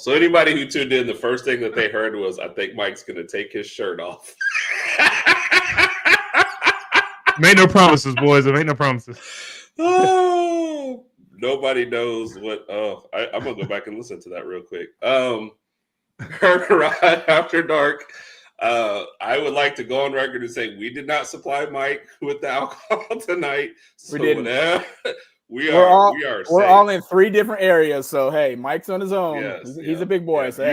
So anybody who tuned in, the first thing that they heard was, I think Mike's going to take his shirt off. Made no promises, boys. I made no promises. Oh, nobody knows what. Oh, I'm going to go back and listen to that real quick. Right after dark. I would like to go on record and say we did not supply Mike with the alcohol tonight. So we didn't. We're all in 3 different areas. So hey, Mike's on his own. Yes, he's a big boy. Yes. So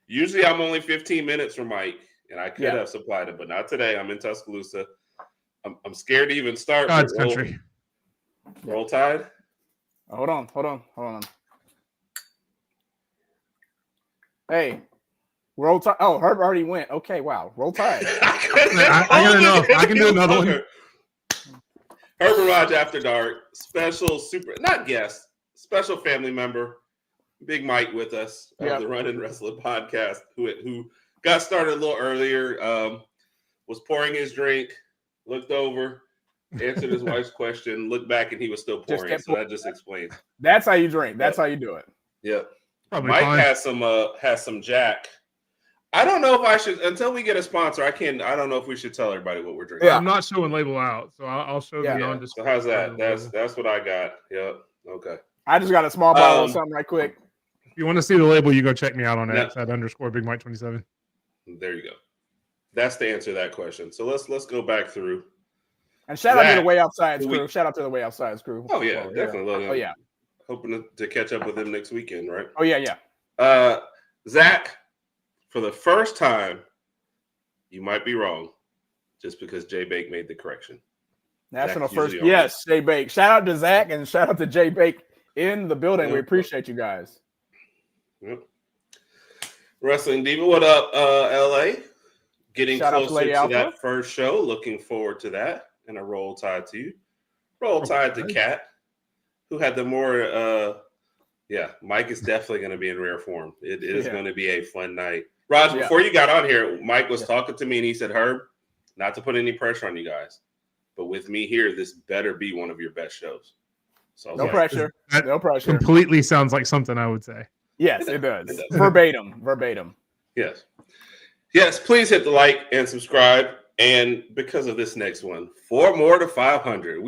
Usually I'm only 15 minutes from Mike, and I could have supplied it, but not today. I'm in Tuscaloosa. I'm scared to even start. God's country. Roll Tide. Hold on. Hey, Roll Tide. Oh, Herb already went. Okay, wow. Roll Tide. I gotta know. I can do another one. Herb and Rodg After Dark. Special special family member. Big Mike with us of the Run and Wrestling podcast, who got started a little earlier, was pouring his drink, looked over, answered his wife's question, looked back, and he was still pouring. So that just explains. That's how you drink. That's how you do it. Yep. Probably Mike fine. has some Jack. I don't know if I should, until we get a sponsor. I don't know if we should tell everybody what we're drinking. Yeah, I'm not showing label out, so I'll show the on. So how's that? That's what I got. Yep. Okay. I just got a small bottle of something right quick. If you want to see the label, you go check me out on X at _BigMike27. There you go. That's the answer to that question. So let's go back through. And shout out to the Way Outside crew. Shout out to the Way Outside crew. Oh yeah, definitely. Oh yeah. Hoping to catch up with him next weekend, right? Oh yeah. Zach, for the first time, you might be wrong, just because Jay Bake made the correction. National first, yes, Jay Bake. Shout out to Zach and shout out to Jay Bake in the building. We appreciate you guys. Yep. Wrestling Diva, what up, LA? Getting closer to that first show. Looking forward to that. And a Roll Tide to you. Roll Tide to Kat, who had the more. Mike is definitely going to be in rare form. It is going to be a fun night. Raj, before you got on here, Mike was talking to me and he said, Herb, not to put any pressure on you guys, but with me here, this better be one of your best shows. So no pressure. No pressure. Completely sounds like something I would say. Yes, it does. Verbatim. Yes, please hit the like and subscribe. And because of this next one, 4 more to 500.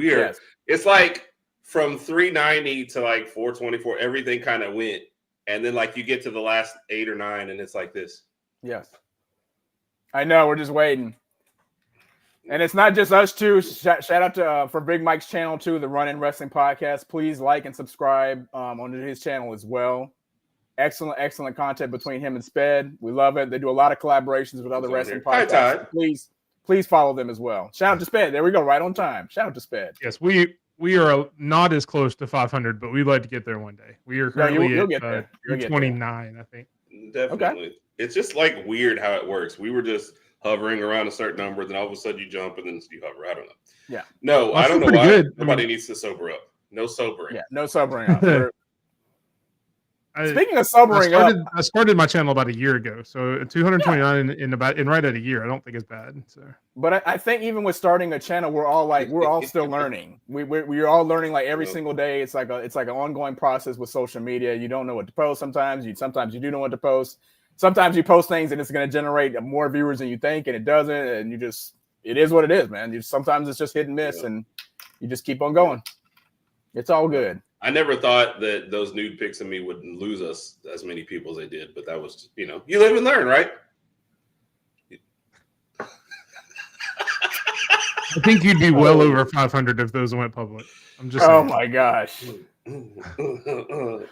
It's like from 390 to like 424, everything kind of went. And then like you get to the last 8 or 9 and it's like this. Yes. I know, we're just waiting. And it's not just us two. Shout out to for Big Mike's channel too, the Run and Wrestling Podcast. Please like and subscribe on his channel as well. Excellent content between him and Sped. We love it. They do a lot of collaborations with other wrestling podcasts. Please follow them as well. Shout out to Sped. There we go, right on time. Shout out to Sped. Yes, we are not as close to 500, but we'd like to get there one day. We are currently at 229, I think. Definitely. Okay. It's just like weird how it works. We were just hovering around a certain number, then all of a sudden you jump and then you hover. I don't know. Yeah. No, I don't know why. Good. Nobody needs to sober up. No sobering. Yeah, no sobering up. Speaking of sobering I started my channel about a year ago, so 229 in right at a year. I don't think it's bad. So, but I think even with starting a channel, we're all still learning. We're all learning like every single day. It's like an ongoing process with social media. You don't know what to post sometimes. Sometimes you do know what to post. Sometimes you post things and it's going to generate more viewers than you think, and it doesn't. And it is what it is, man. Sometimes it's just hit and miss, and you just keep on going. It's all good. I never thought that those nude pics of me would lose us as many people as they did, but that was, you live and learn, right? I think you'd be well over 500 if those went public. I'm just saying. My gosh.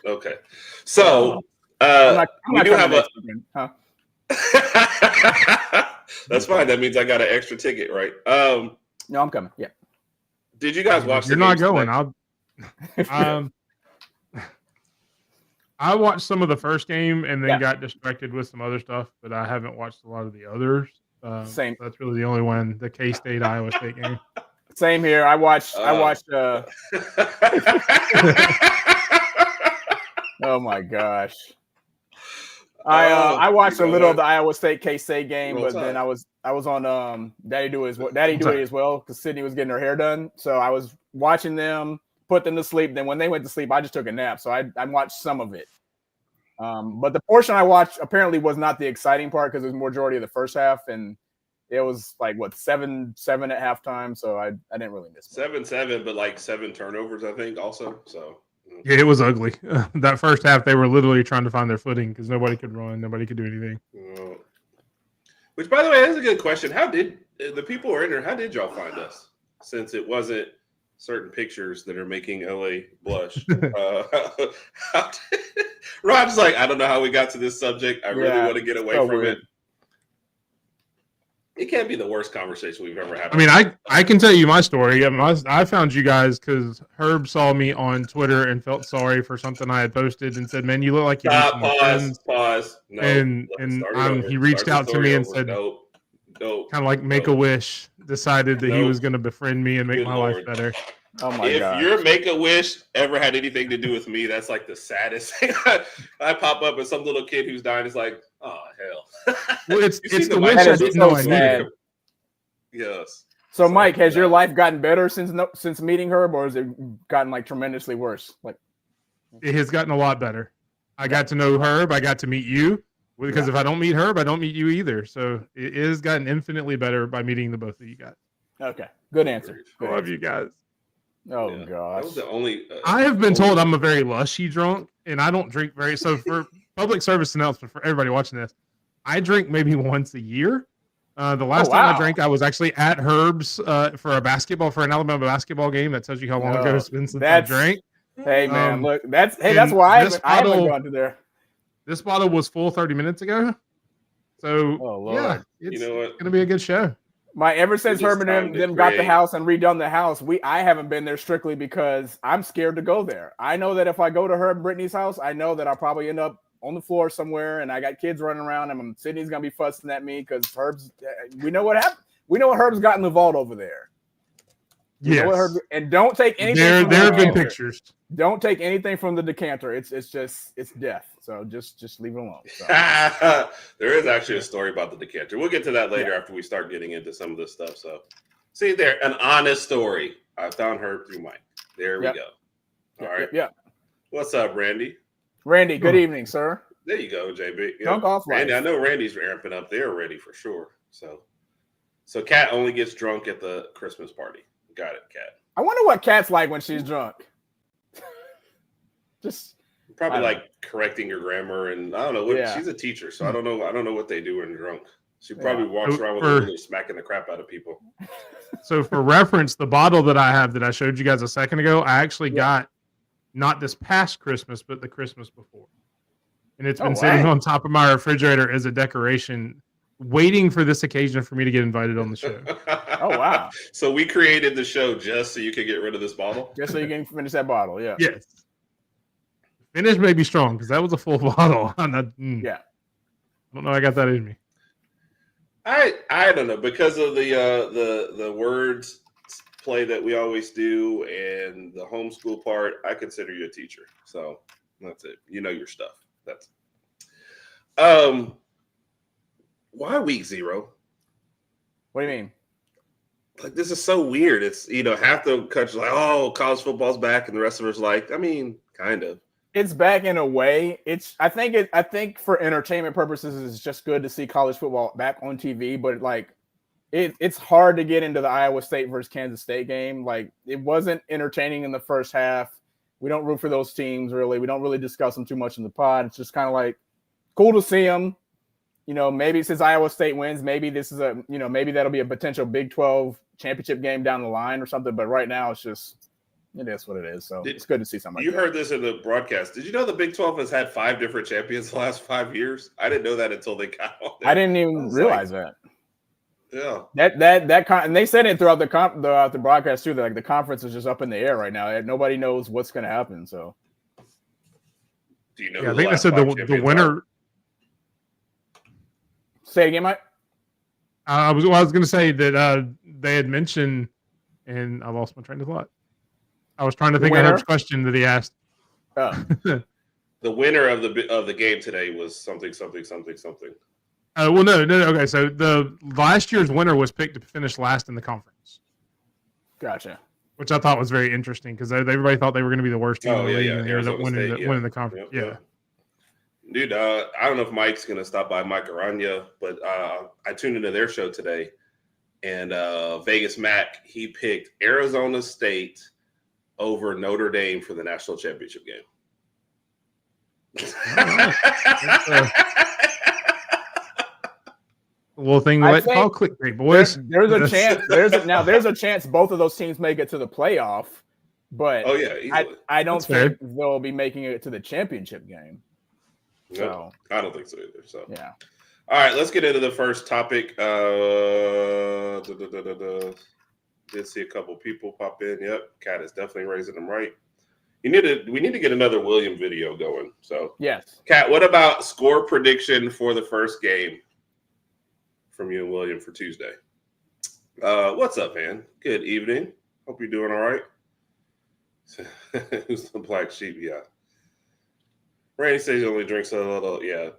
Okay. So, we do have a... That's fine. That means I got an extra ticket, right? No, I'm coming. Yeah. Did you guys watch You're not going. I watched some of the first game and then got distracted with some other stuff, but I haven't watched a lot of the others. Same. That's really the only one, the K-State Iowa State game. Same here. I watched. Oh my gosh. I watched a little of the Iowa State K-State game, but then I was on Daddy Do It as well because Sydney was getting her hair done. So I was watching them, put them to sleep. Then when they went to sleep, I just took a nap. So I watched some of it. But the portion I watched apparently was not the exciting part because it was majority of the first half, and it was like 7-7 at halftime. So I didn't really miss it. 7-7, but like 7 turnovers, I think, also. So yeah, it was ugly. That first half, they were literally trying to find their footing because nobody could run, nobody could do anything. Which, by the way, that's a good question. How did the people who are in there? How did y'all find us? Since it wasn't certain pictures that are making LA blush. Rod's like, I don't know how we got to this subject. I really want to get away from it. It can't be the worst conversation we've ever had. I mean, I can tell you my story. I found you guys because Herb saw me on Twitter and felt sorry for something I had posted and said, "Man, you look like you need some more friends." Pause. No, and he reached out to me and said, "Nope." Kind of like Make-A-Wish decided that he was going to befriend me and make my life better. Oh my God! If your Make-A-Wish ever had anything to do with me, that's like the saddest thing. I pop up and some little kid who's dying is like, "Oh hell!" Well, it's the wish I didn't know I needed. Yes. So, Mike, has your life gotten better since meeting Herb, or has it gotten like tremendously worse? Like, it has gotten a lot better. I got to know Herb. I got to meet you. Because if I don't meet Herb, I don't meet you either. So it has gotten infinitely better by meeting the both of you guys. Okay, good answer. I love you guys. Oh gosh, that was the only. I have been told I'm a very lushy drunk, and I don't drink very. So for public service announcement for everybody watching this, I drink maybe once a year. The last time I drank, I was actually at Herb's for an Alabama basketball game. That tells you how long ago it's been since I drank. Hey man, look, that's why I haven't gone to there. This bottle was full 30 minutes ago. So, yeah, it's going to be a good show. Ever since Herb and them got the house and redone the house, I haven't been there strictly because I'm scared to go there. I know that if I go to Herb and Brittany's house, I know that I'll probably end up on the floor somewhere, and I got kids running around, and Sydney's going to be fussing at me because we know what happened. We know what Herb's got in the vault over there. Yes. And don't take anything. There have been pictures. Don't take anything from the decanter. It's death. So just leave it alone. So. There is actually a story about the decanter. We'll get to that later after we start getting into some of this stuff. So, see there, an honest story. I found her through Mike. There we go. All right. Yeah. What's up, Randy? Randy, good evening, sir. There you go, JB. Dunk off, Randy. I know Randy's ramping up there already for sure. So Kat only gets drunk at the Christmas party. Got it, Kat. I wonder what Kat's like when she's drunk. Just probably like correcting your grammar, and I don't know what she's a teacher, so I don't know what they do when drunk. She probably walks around with really smacking the crap out of people. So for reference, the bottle that I have that I showed you guys a second ago, I actually got not this past Christmas, but the Christmas before. And it's been sitting on top of my refrigerator as a decoration, waiting for this occasion for me to get invited on the show. Oh, wow. So we created the show just so you could get rid of this bottle? Just so you can finish that bottle, yeah. Yes. Finish may be strong because that was a full bottle. Yeah. I don't know. I got that in me. I don't know, because of the words play that we always do and the homeschool part. I consider you a teacher, so that's it. You know your stuff. That's why week 0? What do you mean? Like, this is so weird. It's, half the country's like, oh, college football's back, and the rest of us like, I mean, kind of. It's back in a way. I think for entertainment purposes, it's just good to see college football back on TV. But it's hard to get into the Iowa State versus Kansas State game. Like, it wasn't entertaining in the first half. We don't root for those teams really. We don't really discuss them too much in the pod. It's just kind of like cool to see them. Maybe since Iowa State wins, maybe this is maybe that'll be a potential Big 12 championship game down the line or something. But right now, it is what it is. So it's good to see something like that. You heard this in the broadcast. Did you know the Big 12 has had 5 different champions the last 5 years? I didn't know that until they got on there. I didn't even realize that. Yeah. And they said it throughout the broadcast too. That like the conference is just up in the air right now. Nobody knows what's going to happen. So. Do you know? Yeah, I think they said the winner. Say it again, Mike. I was going to say that they had mentioned, and I lost my train of thought. I was trying to think of Herb's question that he asked. Oh. The winner of the game today was something. Well, no. Okay, so the last year's winner was picked to finish last in the conference. Gotcha. Which I thought was very interesting because everybody thought they were going to be the worst team in the league, and they ended up winning the conference. Yep. Dude, I don't know if Mike's going to stop by Mike Aranya, but I tuned into their show today, and Vegas Mac, he picked Arizona State over Notre Dame for the national championship game. Well, thing like call clickbait, boys. There's a chance. There's a chance both of those teams make it to the playoff, but I don't think they'll be making it to the championship game. No, I don't think so either. So yeah. All right, let's get into the first topic. Did see a couple people pop in. Yep, Cat is definitely raising them right. We need to get another William video going. So yes, Cat, what about score prediction for the first game from you and William for Tuesday? What's up, man? Good evening. Hope you're doing all right. Who's the black sheep? Yeah. Randy says he only drinks a little. Yeah.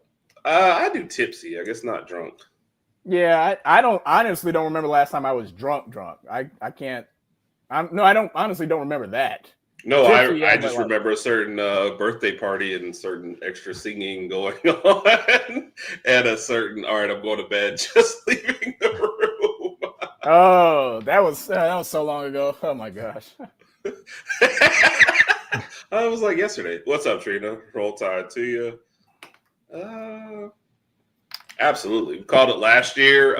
I do tipsy. I guess not drunk. Yeah, I honestly don't remember last time I was drunk. I can't. I honestly don't remember that. No, I just remember a certain birthday party and certain extra singing going on, and a certain all right, I'm going to bed, just leaving the room. Oh, that was so long ago. Oh my gosh. I was like yesterday. What's up, Trina? Roll Tide to you. Absolutely. We called it last year.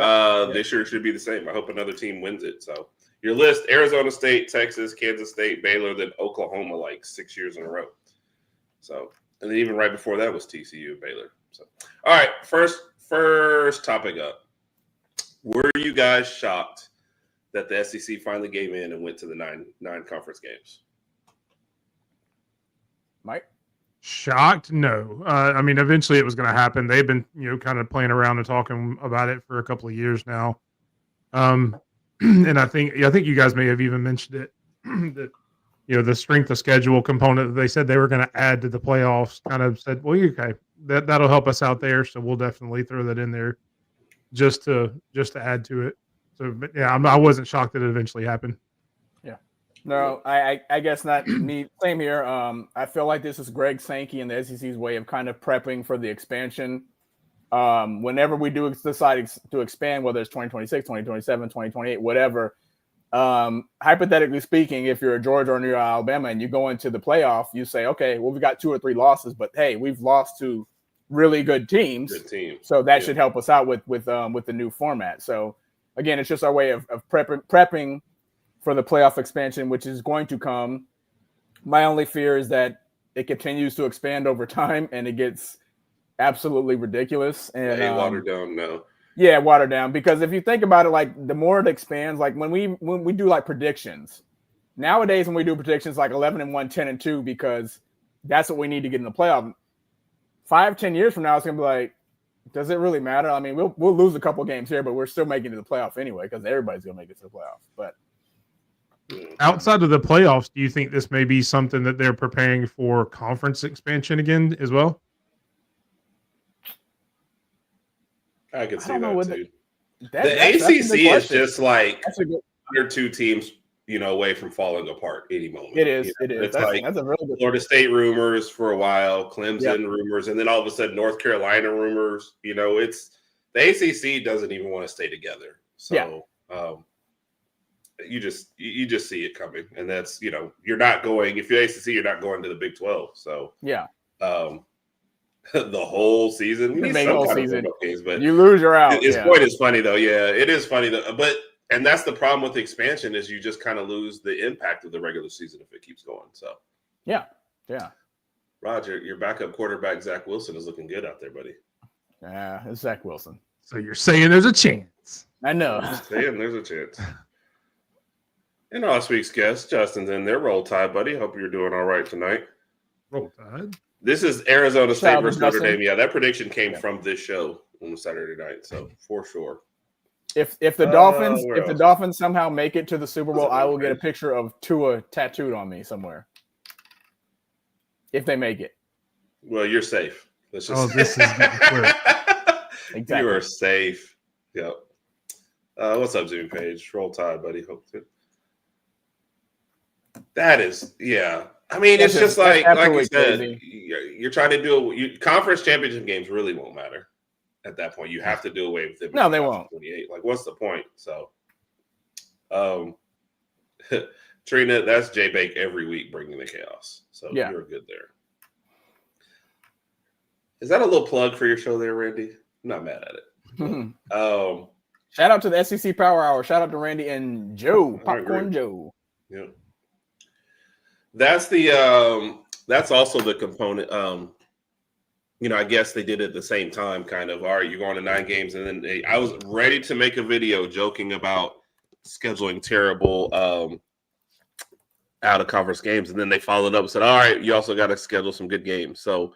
This year should be the same. I hope another team wins it. So your list: Arizona State, Texas, Kansas State, Baylor, then Oklahoma, like 6 years in a row. So, and then even right before that was TCU and Baylor. So, all right, first topic up. Were you guys shocked that the SEC finally gave in and went to the nine conference games? Mike? Shocked? No. I mean, eventually it was going to happen. They've been, kind of playing around and talking about it for a couple of years now. And I think you guys may have even mentioned it that, the strength of schedule component that they said they were going to add to the playoffs kind of said, well, okay, that'll help us out there. So we'll definitely throw that in there just to add to it. So, but yeah, I wasn't shocked that it eventually happened. No, I guess not me. Same here. I feel like this is Greg Sankey and the SEC's way of kind of prepping for the expansion. Whenever we do decide to expand, whether it's 2026, 2027, 2028, whatever, hypothetically speaking, if you're a Georgia or you're Alabama and you go into the playoff, you say, okay, well, we got 2 or 3 losses, but hey, we've lost to really good teams. So that should help us out with the new format. So again, it's just our way of prepping for the playoff expansion, which is going to come. My only fear is that it continues to expand over time and it gets absolutely ridiculous. And watered down now. Yeah, watered down. Because if you think about it, like the more it expands, like when we do like predictions, nowadays when we do predictions like 11-1, 10-2, because that's what we need to get in the playoff. 5-10 years from now, it's gonna be like, does it really matter? I mean, we'll lose a couple games here, but we're still making it to the playoff anyway, because everybody's gonna make it to the playoff. But outside of the playoffs, do you think this may be something that they're preparing for conference expansion again as well? I could see that too. The ACC is just like 1 or 2 teams, away from falling apart any moment. It is. It is. It's that's a really good Florida State rumors for a while, Clemson rumors, and then all of a sudden North Carolina rumors. It's the ACC doesn't even want to stay together. So you just see it coming, and that's you're not going. If you're ACC, you're not going to the Big 12. So the whole season, the whole season, games, but you lose, you're out. His point is funny though. Yeah, it is funny though. And that's the problem with the expansion is you just kind of lose the impact of the regular season if it keeps going. So yeah. Roger, your backup quarterback Zach Wilson is looking good out there, buddy. Yeah, it's Zach Wilson. So you're saying there's a chance? I know. I'm saying there's a chance. And last week's guest, Justin's in there. Roll Tide, buddy. Hope you're doing all right tonight. Roll Tide. This is Arizona State versus Notre Dame. Yeah, that prediction came from this show on Saturday night. So for sure. If the Dolphins somehow make it to the Super Bowl, I will get a picture of Tua tattooed on me somewhere. If they make it. Well, you're safe. This is exactly. You are safe. Yep. What's up, Zoom page? Roll Tide, buddy. Hope to. That is, yeah. I mean, it's just like you said, crazy. You're trying to do conference championship games really won't matter at that point. You have to do away with it. No, they won't. 28. Like, what's the point? So, Trina, that's J Bake every week bringing the chaos. So you're good there. Is that a little plug for your show there, Randy? I'm not mad at it. Shout out to the SEC Power Hour. Shout out to Randy and Joe, Popcorn Joe. Yeah. That's the that's also the component. I guess they did it at the same time, kind of. All right, you're going to 9 games, and then I was ready to make a video joking about scheduling terrible out of conference games, and then they followed up and said, all right, you also got to schedule some good games. So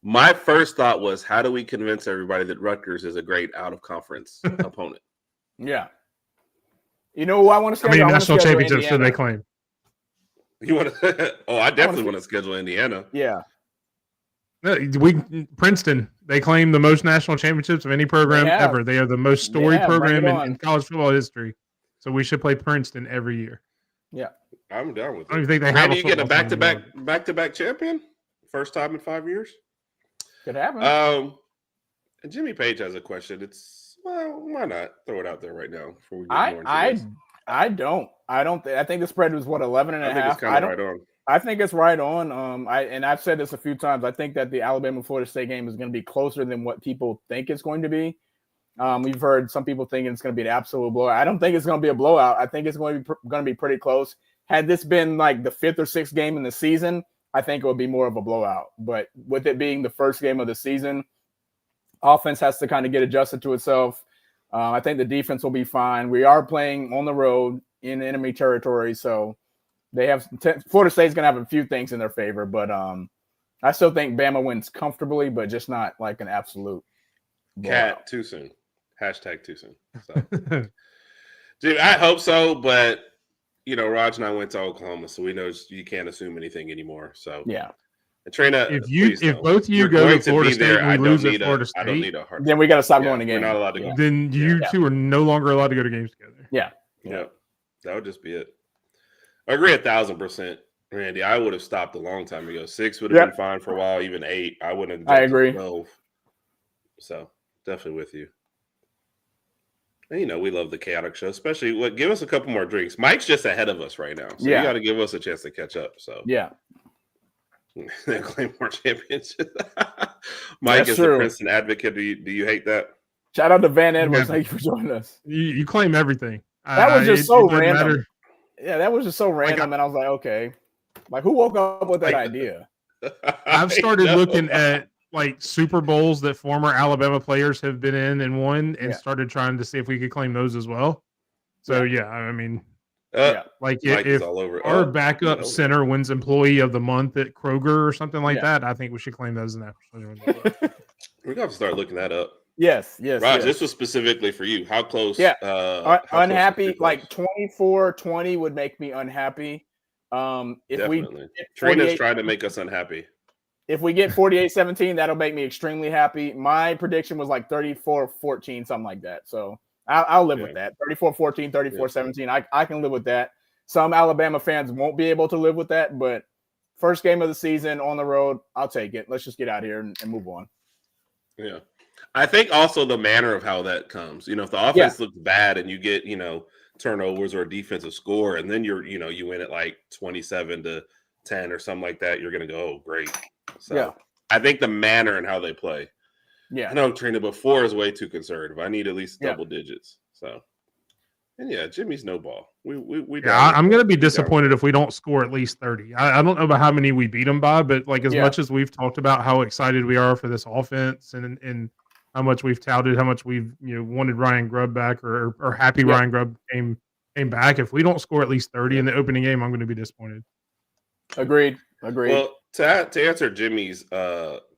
my first thought was, how do we convince everybody that Rutgers is a great out of conference opponent? Yeah. You know who I want to schedule? How many national championships should they claim? You want to? I definitely want to schedule Indiana. Yeah. Princeton, they claim the most national championships of any program ever. They are the most storied program in college football history. So we should play Princeton every year. Yeah. I'm down with it. I don't think they have. You get a back-to-back champion? First time in 5 years? Could happen. And Jimmy Page has a question. Why not throw it out there right now before we get more into this? I don't. I think the spread was 11 and a half. I think it's kind of right on. I think it's right on. I've said this a few times. I think that the Alabama-Florida State game is going to be closer than what people think it's going to be. We've heard some people thinking it's going to be an absolute blowout. I don't think it's going to be a blowout. I think it's going to be pretty close. Had this been like the 5th or 6th game in the season, I think it would be more of a blowout. But with it being the first game of the season, offense has to kind of get adjusted to itself. I think the defense will be fine. We are playing on the road in enemy territory, so they have Florida State's going to have a few things in their favor. But I still think Bama wins comfortably, but just not like an absolute blowout. Cat too soon. Hashtag too soon. So. Dude, I hope so, but Rodg and I went to Oklahoma, so we know you can't assume anything anymore. So yeah. Trina, if both of you go to Florida State and we lose at Florida State, I don't need a heart. Then we got to stop going to games. We're not allowed to go. Then you two are no longer allowed to go to games together. Yeah. That would just be it. I agree 1,000%, Randy. I would have stopped a long time ago. 6 would have been fine for a while, even 8. I wouldn't have. I agree. 12. So definitely with you. And, we love the chaotic show, especially give us a couple more drinks. Mike's just ahead of us right now, so you got to give us a chance to catch up. So claim more championships. Mike is the Princeton advocate. Do you hate that? Shout out to Van Edwards. Thank you for joining us. You claim everything. That was just so random. Matter. Yeah, that was just so random, and I was like, okay, who woke up with that idea? I've started looking at Super Bowls that former Alabama players have been in and won, and started trying to see if we could claim those as well. So I mean, if all over. our backup center wins Employee of the Month at Kroger or something like that, I think we should claim those in that. We're gonna have to start looking that up. Yes. Raj, this was specifically for you. How close? Unhappy. 24-20 would make me unhappy. If Trina's trying to make us unhappy. If we get 48-17, that'll make me extremely happy. My prediction was 34-14, something like that. So I'll live with that. 34-14, 34-17. I can live with that. Some Alabama fans won't be able to live with that, but first game of the season on the road, I'll take it. Let's just get out here and move on. Yeah. I think also the manner of how that comes. If the offense looks bad and you get, turnovers or a defensive score, and then you win at 27-10 or something like that, you're going to go, oh, great. So I think the manner and how they play. Yeah. I know Trina before is way too conservative. I need at least double digits. So, and Jimmy's no ball. I'm going to be disappointed if we don't score at least 30. I don't know about how many we beat them by, but as much as we've talked about how excited we are for this offense and how much we've touted, how much we've wanted Ryan Grubb back or happy Ryan Grubb came back. If we don't score at least 30 in the opening game, I'm going to be disappointed. Agreed. Well, to answer Jimmy's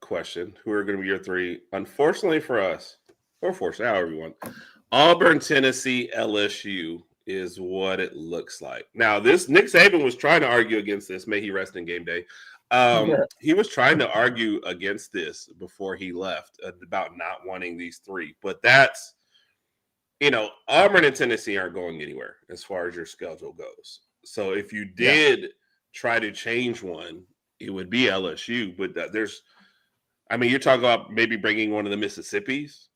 question, who are going to be your 3? Unfortunately for us, or fortunately, however you want, Auburn, Tennessee, LSU is what it looks like. Now, this Nick Saban was trying to argue against this. May he rest in game day. He was trying to argue against this before he left about not wanting these 3. But that's, Auburn and Tennessee aren't going anywhere as far as your schedule goes. So if you did try to change one, it would be LSU. But you're talking about maybe bringing one of the Mississippis,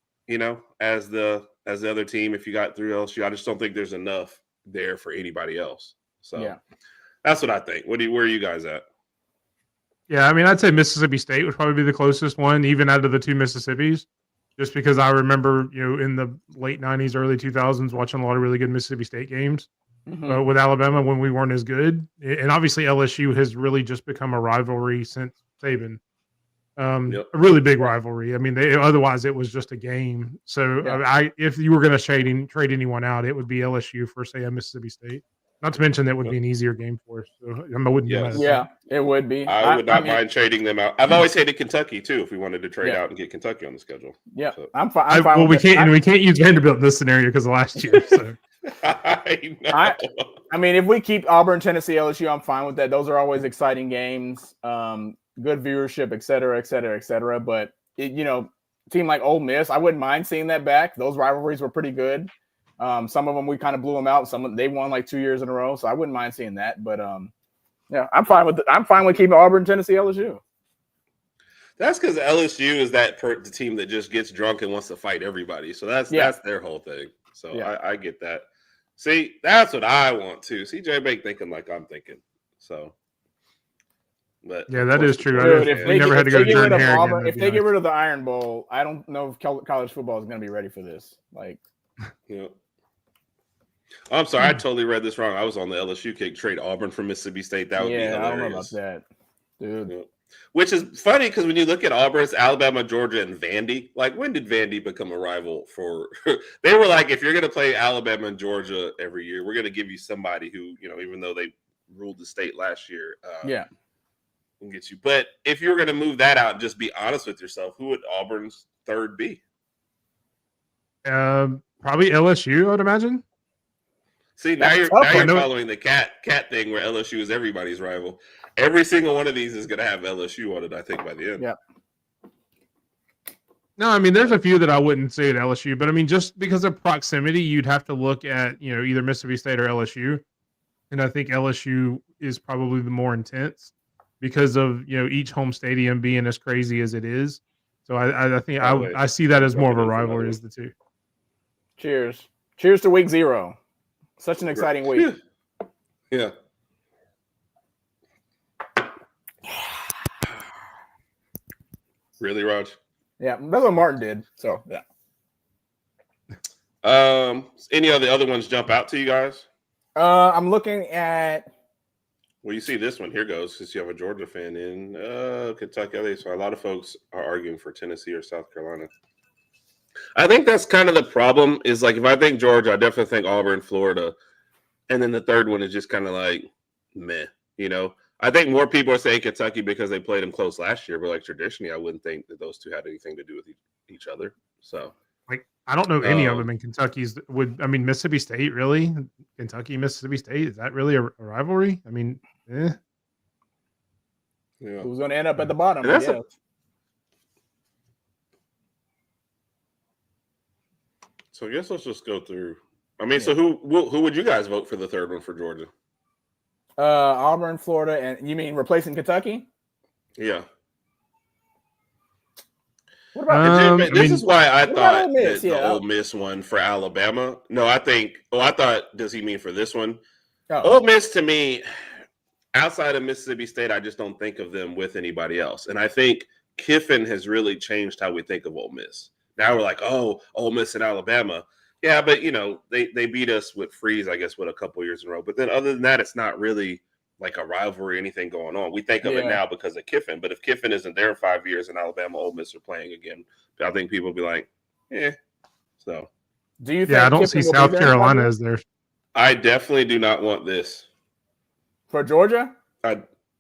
as the other team. If you got through LSU, I just don't think there's enough there for anybody else. So that's what I think. Where are you guys at? Yeah, I mean, I'd say Mississippi State would probably be the closest one, even out of the two Mississippis, just because I remember, in the late 90s, early 2000s, watching a lot of really good Mississippi State games with Alabama when we weren't as good. And obviously LSU has really just become a rivalry since Saban. A really big rivalry. I mean, otherwise it was just a game. So if you were going to trade anyone out, it would be LSU for, say, a Mississippi State. Not to mention that would be an easier game for us. So I wouldn't. It would be. I would not mind trading them out. I've always hated Kentucky too. If we wanted to trade out and get Kentucky on the schedule, so. I'm fine. Well, we can't use Vanderbilt in this scenario because of last year. So I know. I mean, if we keep Auburn, Tennessee, LSU, I'm fine with that. Those are always exciting games. Good viewership, et cetera, et cetera, et cetera. But a team like Ole Miss, I wouldn't mind seeing that back. Those rivalries were pretty good. Some of them we kind of blew them out. They won like 2 years in a row, so I wouldn't mind seeing that. But I'm fine with keeping Auburn, Tennessee, LSU. That's because LSU is the team that just gets drunk and wants to fight everybody. So that's their whole thing. So I get that. See, that's what I want to see. J Bake thinking like I'm thinking. So, but yeah, that is true. Dude, if they get rid of the Iron Bowl, I don't know if college football is going to be ready for this. I'm sorry, I totally read this wrong. I was on the LSU kick. Trade Auburn from Mississippi State. That would be hilarious. I don't know about that, dude. Which is funny because when you look at Auburn's Alabama, Georgia, and Vandy, when did Vandy become a rival for? They were like, if you're going to play Alabama and Georgia every year, we're going to give you somebody who, even though they ruled the state last year, can get you. But if you were going to move that out and just be honest with yourself, who would Auburn's third be? Probably LSU, I would imagine. See, now you're following the cat thing where LSU is everybody's rival. Every single one of these is going to have LSU on it, I think, by the end. Yeah. No, I mean, there's a few that I wouldn't say at LSU, but I mean, just because of proximity, you'd have to look at, either Mississippi State or LSU. And I think LSU is probably the more intense because of, each home stadium being as crazy as it is. So I think I see that as more of a rivalry as the two. Cheers. Cheers to week 0. Such an exciting week. Yeah. Really, Rodg? Yeah, that's what Martin did. So, yeah. Any of the other ones jump out to you guys? I'm looking at. Well, you see this one. Here goes, because you have a Georgia fan in Kentucky. So a lot of folks are arguing for Tennessee or South Carolina. I think that's kind of the problem is if I think Georgia, I definitely think Auburn, Florida. And then the third one is just kind of meh, I think more people are saying Kentucky because they played them close last year. But traditionally, I wouldn't think that those two had anything to do with each other. So I don't know any of them in Kentucky's Mississippi State, really? Kentucky, Mississippi State, is that really a rivalry? I mean, Yeah. Who's going to end up at the bottom? So I guess let's just go through. So who would you guys vote for the third one for Georgia? Auburn, Florida, and you mean replacing Kentucky? Yeah. What about this is why I thought that the Ole Miss one for Alabama. No, I thought, does he mean for this one? Oh. Ole Miss, to me, outside of Mississippi State, I just don't think of them with anybody else. And I think Kiffin has really changed how we think of Ole Miss. Now we're like, oh, Ole Miss and Alabama. Yeah, but, they beat us with Freeze, I guess, a couple years in a row. But then other than that, it's not really a rivalry, anything going on. We think of it now because of Kiffin. But if Kiffin isn't there in 5 years and Alabama, Ole Miss are playing again, I think people will be like, So. Do you think I don't see South Carolina as there. I definitely do not want this. For Georgia?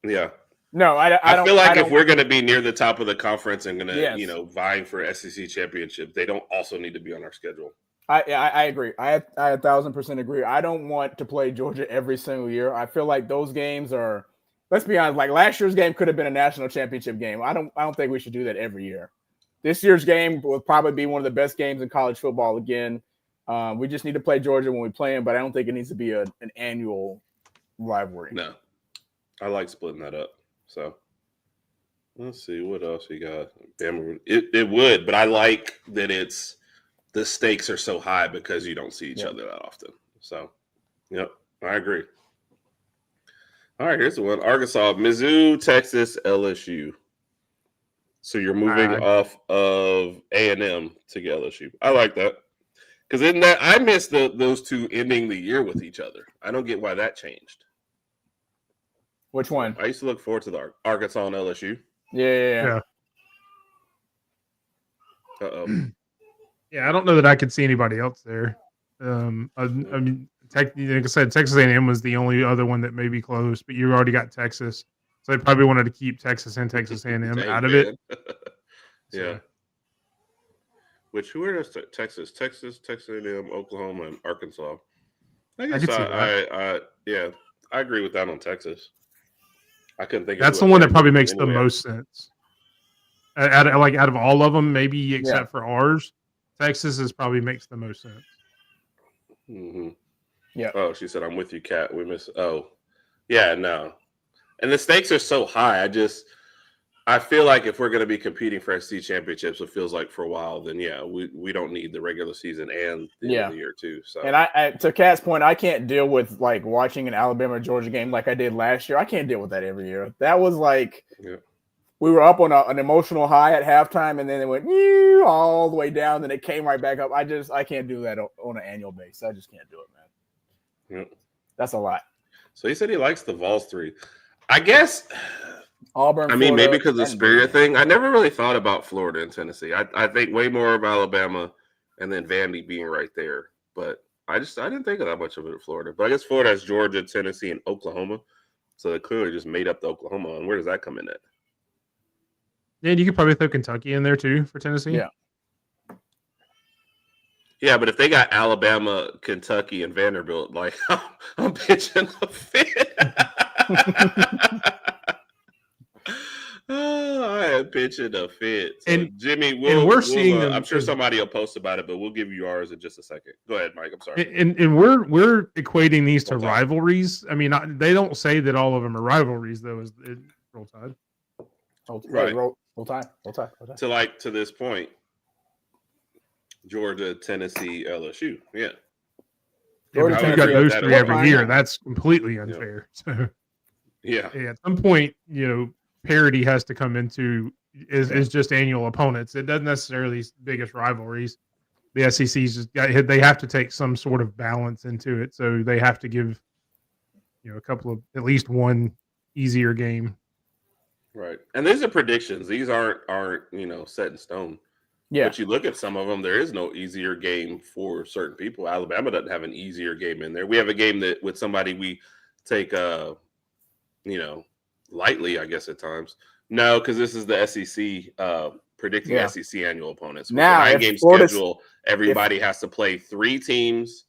Yeah. No, I don't. I feel like if we're going to be near the top of the conference and going to, vying for SEC championship, they don't also need to be on our schedule. I agree. I 1,000% agree. I don't want to play Georgia every single year. I feel like those games are, let's be honest, last year's game could have been a national championship game. I don't think we should do that every year. This year's game will probably be one of the best games in college football again. We just need to play Georgia when we play them, but I don't think it needs to be an annual rivalry. No. I like splitting that up. So let's see what else we got. Bama, it would, but I like that it's the stakes are so high because you don't see each other that often. So, yep, I agree. All right, here's the one: Arkansas, Mizzou, Texas, LSU. So you're moving off of A&M to LSU. I like that because in that I missed those two ending the year with each other. I don't get why that changed. Which one? I used to look forward to the Arkansas and LSU. Yeah. Uh-oh. Yeah, I don't know that I could see anybody else there. I mean, like I said, Texas A&M was the only other one that may be close, but you already got Texas, so they probably wanted to keep Texas and Texas A&M out of it. Yeah. Which who are Texas, Texas A&M, Oklahoma, and Arkansas? I agree with that on Texas. I couldn't think. That's the one that probably makes the most sense. Out of all of them, maybe except for ours, Texas probably makes the most sense. Mm-hmm. Yeah. Oh, she said, "I'm with you, Kat. We miss." Oh, yeah, no. And the stakes are so high. I feel like if we're going to be competing for SC championships, it feels like for a while, then we don't need the regular season and the end of the year too. So, and I to Kat's point, I can't deal with like watching an Alabama or Georgia game like I did last year. I can't deal with that every year. That was like we were up on an emotional high at halftime, and then it went all the way down, then it came right back up. I can't do that on an annual basis. I just can't do it, man. That's a lot. So he said he likes the Vols 3. I guess Auburn. I mean, maybe because of the Spirit thing. I never really thought about Florida and Tennessee. I think way more of Alabama and then Vandy being right there. But I didn't think of that much of it in Florida. But I guess Florida has Georgia, Tennessee, and Oklahoma. So they clearly just made up the Oklahoma. And where does that come in at? Yeah, you could probably throw Kentucky in there too for Tennessee. Yeah. Yeah, but if they got Alabama, Kentucky, and Vanderbilt, like I'm pitching a fit. I am pitching a fit. So and Jimmy, we're seeing I'm sure somebody will post about it, but we'll give you ours in just a second. Go ahead, Mike. I'm sorry. And we're equating these to rivalries. I mean, they don't say that all of them are rivalries, though. Is Roll Tide? Right. Roll Tide. To this point, Georgia, Tennessee, LSU. Yeah. Georgia, Tennessee, got those three every year. That's completely unfair. Yeah. So, at some point, parity has to come into is just annual opponents. It doesn't necessarily biggest rivalries. The SEC's just they have to take some sort of balance into it. So they have to give a couple of at least one easier game. Right. And these are predictions. These aren't set in stone. Yeah. But you look at some of them, there is no easier game for certain people. Alabama doesn't have an easier game in there. We have a game that with somebody we take lightly, I guess, at times. No, because this is the SEC predicting SEC annual opponents. With now, the 9-game schedule, everybody has to play 3 teams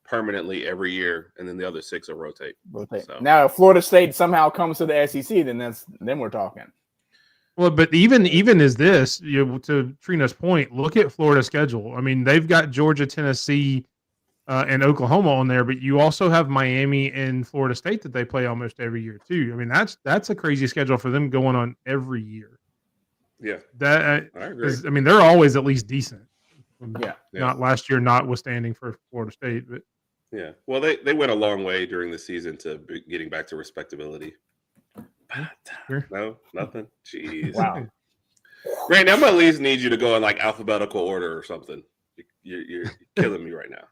permanently every year, and then the other 6 will rotate. So. Now, if Florida State somehow comes to the SEC, then we're talking. Well, but even as this, to Trina's point, look at Florida's schedule. I mean, they've got Georgia, Tennessee, and Oklahoma on there, but you also have Miami and Florida State that they play almost every year too. I mean, that's a crazy schedule for them going on every year. Yeah, I agree. I mean, they're always at least decent. Yeah. Not last year, notwithstanding for Florida State, but yeah. Well, they went a long way during the season to getting back to respectability. Sure. No, nothing. Jeez. Wow. Randy, I'm gonna at least need you to go in like alphabetical order or something. You're killing me right now.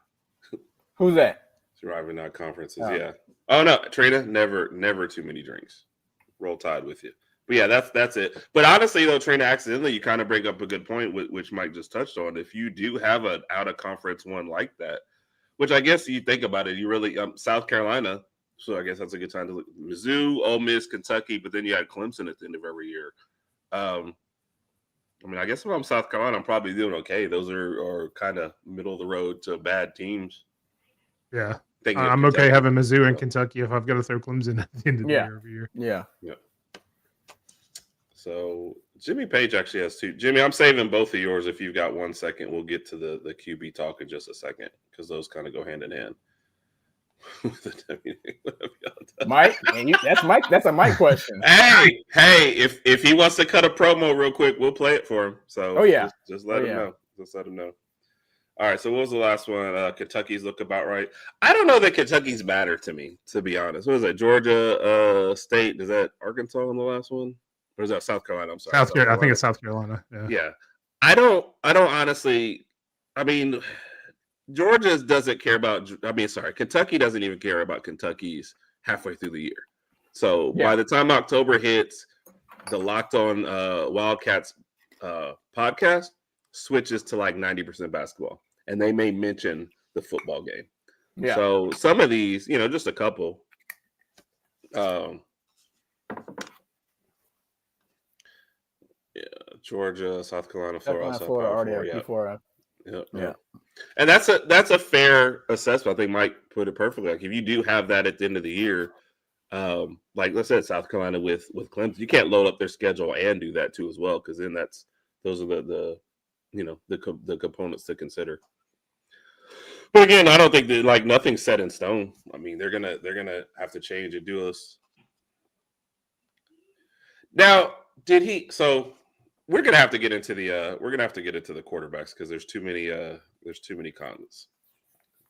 Who's that? Surviving our conferences. Oh. Yeah. Oh no, Trina, never too many drinks. Roll Tide with you. But yeah, that's it. But honestly, though, Trina, accidentally, you kind of bring up a good point, which Mike just touched on. If you do have an out of conference one like that, which I guess you think about it, you really South Carolina. So I guess that's a good time to look. Mizzou, Ole Miss, Kentucky, but then you had Clemson at the end of every year. I mean, I guess if I'm South Carolina, I'm probably doing okay. Those are kind of middle of the road to bad teams. Yeah, I'm okay having Mizzou and Kentucky if I've got to throw Clemson at the end of the year every year. Yeah. So Jimmy Page actually has 2. Jimmy, I'm saving both of yours. If you've got 1 second, we'll get to the QB talk in just a second because those kind of go hand in hand. Mike, that's Mike. That's a Mike question. Hey, if he wants to cut a promo real quick, we'll play it for him. So just let him know. Just let him know. All right. So what was the last one? Kentucky's look about right. I don't know that Kentucky's matter to me, to be honest. What was that? Georgia State? Is that Arkansas in the last one? Or is that South Carolina? I'm sorry. South Carolina. I think it's South Carolina. Yeah. I don't honestly. I mean, Georgia doesn't care about. Kentucky doesn't even care about Kentucky's halfway through the year. So by the time October hits, the Locked On Wildcats podcast switches to like 90% basketball, and they may mention the football game. Yeah. So some of these, just a couple. Georgia, South Carolina, Florida already before. Yeah. And that's a fair assessment. I think Mike put it perfectly. Like if you do have that at the end of the year, like let's say South Carolina with Clemson, you can't load up their schedule and do that too as well, because then those are the components to consider. But again, I don't think that like nothing's set in stone. I mean, they're gonna have to change and do us. Now, so we're gonna have to get into the quarterbacks because there's too many comments.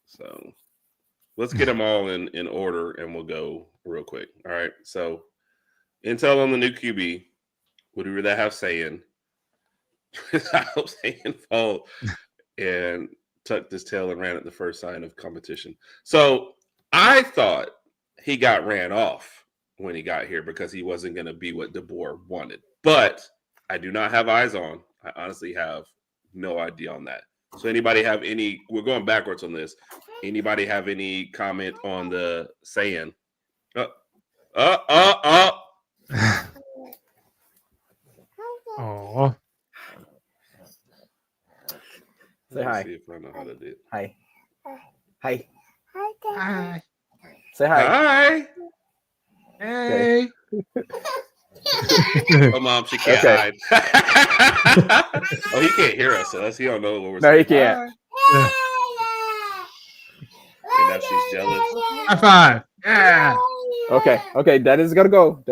So let's get them all in order and we'll go real quick. All right. So intel on the new QB. Would we rather have Sayin? I hope Sayin fall and tucked his tail and ran at the first sign of competition. So I thought he got ran off when he got here because he wasn't going to be what DeBoer wanted. But I do not have eyes on. I honestly have no idea on that. So anybody have we're going backwards on this. Anybody have any comment on the Sayin? Oh. Say hi. See if I know how to do it. Hi. Hi. Hi. Say hi. Hi. Hey. Oh, Mom, she can't hide. Oh, he can't hear us, so he don't know what we're saying. No, he can't. Yeah. And now she's jealous. High five. Yeah. Okay. That is gotta go.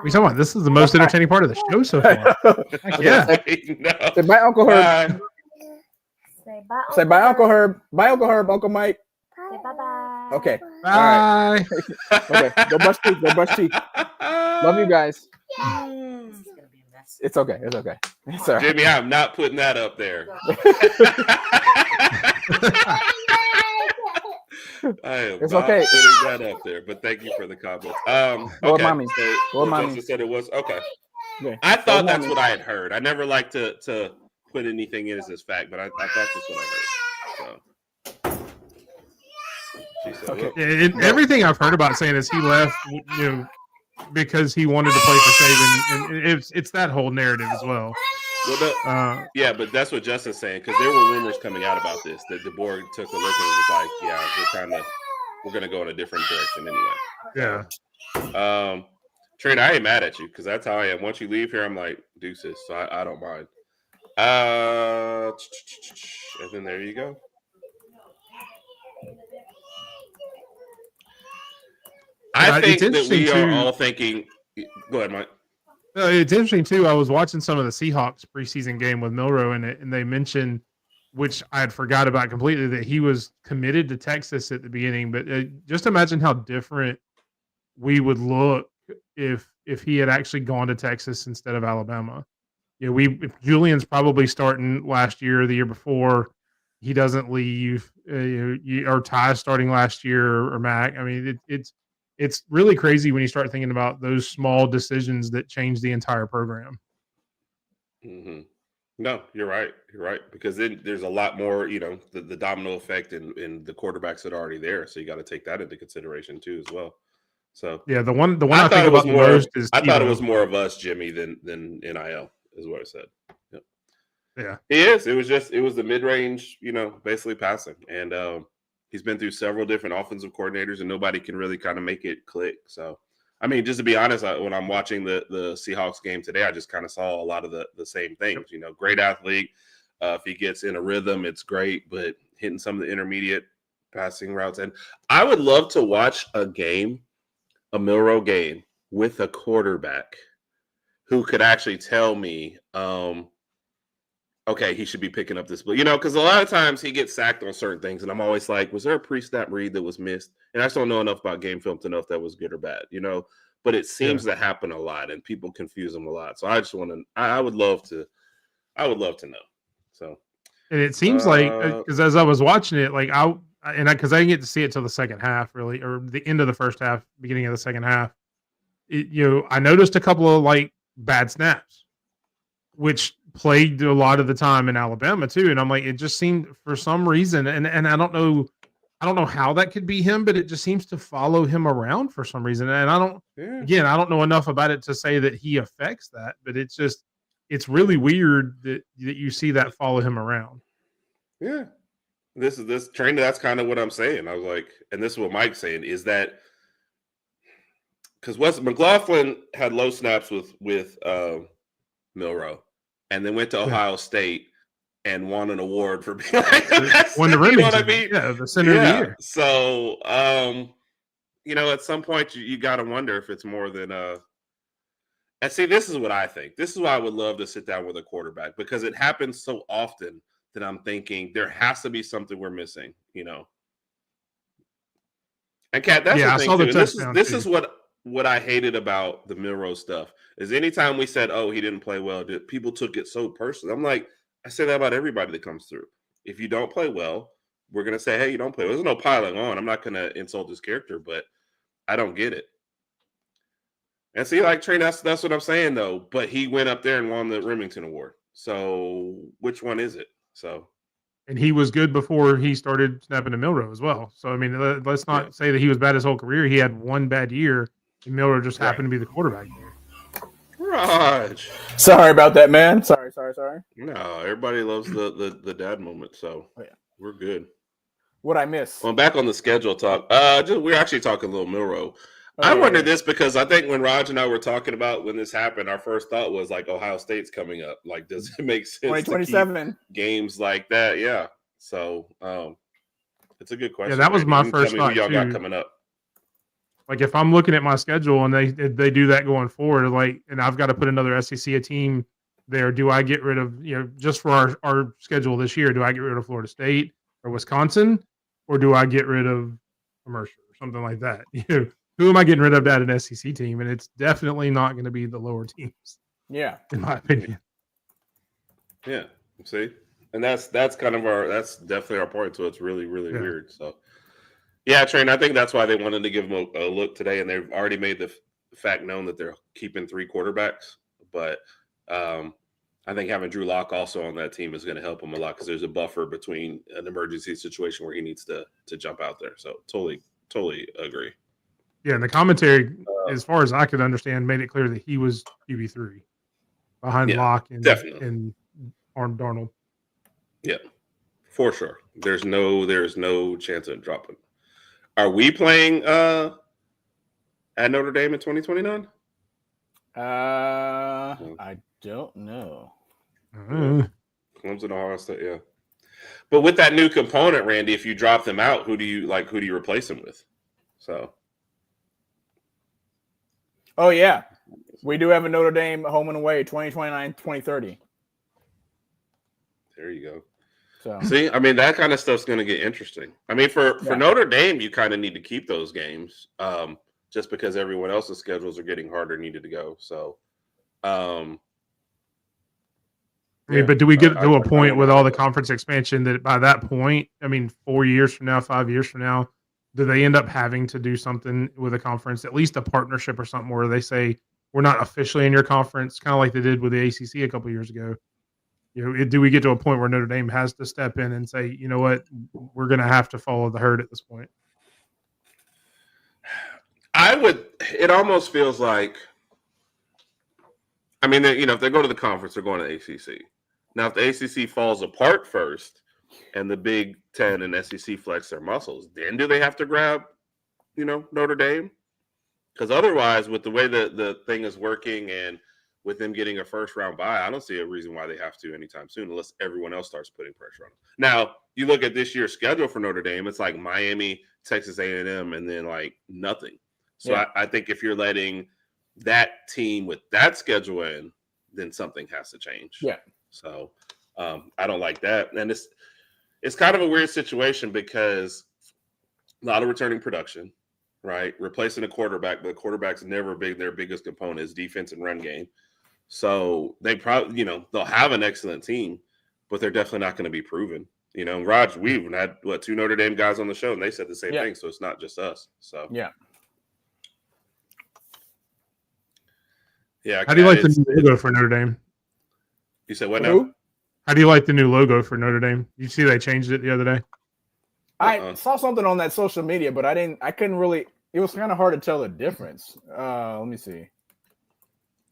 We talking about this is the most entertaining part of the show so far. Yeah. No. Say bye, Uncle Herb. Say bye, Uncle Herb. Bye, Uncle Herb. Uncle Mike. Say bye-bye. Okay. Bye. All right. Okay. Go brush teeth. Love you guys. It's okay. It's all right. Jimmy, I'm not putting that up there. It's okay. Putting that up there, but thank you for the comment. Okay. Mommy. Justin said it was okay. Yeah. I thought that's what I had heard. I never like to put anything in as this fact, but I thought that's what I heard. So. She said, okay. Everything I've heard about saying is he left, because he wanted to play for Saban, and it's that whole narrative as well. Yeah, but that's what Justin's saying, because there were rumors coming out about this that DeBoer took a look and was like, "Yeah, we're gonna go in a different direction anyway." Yeah. Trade, I ain't mad at you because that's how I am. Once you leave here, I'm like deuces, so I don't mind. And then there you go. I think that we are all thinking. Go ahead, Mike. It's interesting too. I was watching some of the Seahawks preseason game with Milroe in it, and they mentioned, which I had forgot about completely, that he was committed to Texas at the beginning. But just imagine how different we would look if he had actually gone to Texas instead of Alabama. If Julian's probably starting last year or the year before, he doesn't leave, or Ty's starting last year, or Mac. I mean, it's really crazy when you start thinking about those small decisions that change the entire program. Mm-hmm. No, you're right. You're right. Because then there's a lot more, the domino effect in the quarterbacks that are already there. So you got to take that into consideration too, as well. So yeah, the one I think about the most is I thought it was more of us, Jimmy, than NIL is what I said. Yep. Yeah, it was the mid-range, basically passing, and he's been through several different offensive coordinators, and nobody can really kind of make it click. So, I mean, just to be honest, when I'm watching the Seahawks game today, I just kind of saw a lot of the same things. Great athlete. If he gets in a rhythm, it's great. But hitting some of the intermediate passing routes. And I would love to watch a Milroe game with a quarterback who could actually tell me, okay, he should be picking up this, because a lot of times he gets sacked on certain things, and I'm always like, was there a pre-snap read that was missed? And I just don't know enough about game film to know if that was good or bad, But it seems to happen a lot, and people confuse them a lot. So I just want to. I would love to know. So, and it seems like because as I was watching it, like because I didn't get to see it till the second half, really, or the end of the first half, beginning of the second half. I noticed a couple of like bad snaps, which plagued a lot of the time in Alabama too. And I'm like, it just seemed for some reason, and I don't know how that could be him, but it just seems to follow him around for some reason. And I don't know enough about it to say that he affects that, but it's really weird that you see that follow him around. Yeah. This trainer, that's kind of what I'm saying. I was like, and this is what Mike's saying, is that because McLaughlin had low snaps with Milroe, and then went to Ohio State and won an award for being like the best. Won the Remington, the center of the year. So, at some point you got to wonder if it's more than And see, this is what I think. This is why I would love to sit down with a quarterback, because it happens so often that I'm thinking there has to be something we're missing, And Kat, that's the thing too. This is what I hated about the Milroe stuff is anytime we said, oh, he didn't play well, people took it so personally. I'm like, I say that about everybody that comes through. If you don't play well, we're going to say, hey, you don't play well. There's no piling on. I'm not going to insult his character, but I don't get it. And see, like Trey, that's what I'm saying, though. But he went up there and won the Remington Award. So which one is it? And he was good before he started snapping to Milroe as well. So, I mean, let's not say that he was bad his whole career. He had one bad year, and Milroe just happened to be the quarterback there. Rodg. Sorry about that, man. Sorry. No, everybody loves the dad moment, so we're good. What'd I miss? Well, back on the schedule talk. We're actually talking a little Milroe. I wonder this because I think when Rodg and I were talking about when this happened, our first thought was like Ohio State's coming up. Like, does it make sense 2027 games like that? Yeah. So it's a good question. Yeah, that was my first thought y'all too. got coming up. Like if I'm looking at my schedule and they do that going forward, like, and I've got to put another SEC team there, do I get rid of, just for our schedule this year, do I get rid of Florida State or Wisconsin, or do I get rid of Mercer or something like that? Who am I getting rid of at an SEC team? And it's definitely not going to be the lower teams. Yeah. In my opinion. Yeah. See? And that's definitely our point. So it's really, really weird. So yeah, Train, I think that's why they wanted to give him a look today. And they've already made the fact known that they're keeping 3 quarterbacks. But I think having Drew Lock also on that team is going to help him a lot because there's a buffer between an emergency situation where he needs to jump out there. So totally agree. Yeah, and the commentary, as far as I could understand, made it clear that he was QB3 behind Locke and Arm Darnold. Yeah, for sure. There's no chance of dropping. Are we playing at Notre Dame in 2029? I don't know. Clemson, Ohio State, yeah. But with that new component, Randy, if you drop them out, who do you replace them with? So. Oh, yeah. We do have a Notre Dame home and away, 2029, 2030. There you go. So see, I mean, that kind of stuff's going to get interesting. I mean, for Notre Dame, you kind of need to keep those games just because everyone else's schedules are getting harder needed to go. So, I mean, but do we get to a point with all the conference expansion that by that point, I mean, 4 years from now, 5 years from now, do they end up having to do something with a conference, at least a partnership or something where they say, we're not officially in your conference, kind of like they did with the ACC a couple of years ago? Do we get to a point where Notre Dame has to step in and say, you know what, we're going to have to follow the herd at this point? It almost feels like, I mean, if they go to the conference, they're going to ACC. Now, if the ACC falls apart first and the Big Ten and SEC flex their muscles, then do they have to grab, Notre Dame? Because otherwise, with the way the thing is working and with them getting a first-round bye, I don't see a reason why they have to anytime soon unless everyone else starts putting pressure on them. Now, you look at this year's schedule for Notre Dame, it's like Miami, Texas A&M, and then like nothing. So I think if you're letting that team with that schedule in, then something has to change. Yeah. So I don't like that. And it's kind of a weird situation because a lot of returning production, right? Replacing a quarterback, but the quarterback's never their biggest component is defense and run game. So they probably, they'll have an excellent team, but they're definitely not going to be proven. Rodg, we've had 2 Notre Dame guys on the show, and they said the same thing. So it's not just us. So yeah. How do you like the new logo for Notre Dame? You said what now? How do you like the new logo for Notre Dame? You see they changed it the other day? I saw something on that social media, but I couldn't really. It was kind of hard to tell the difference. Let me see.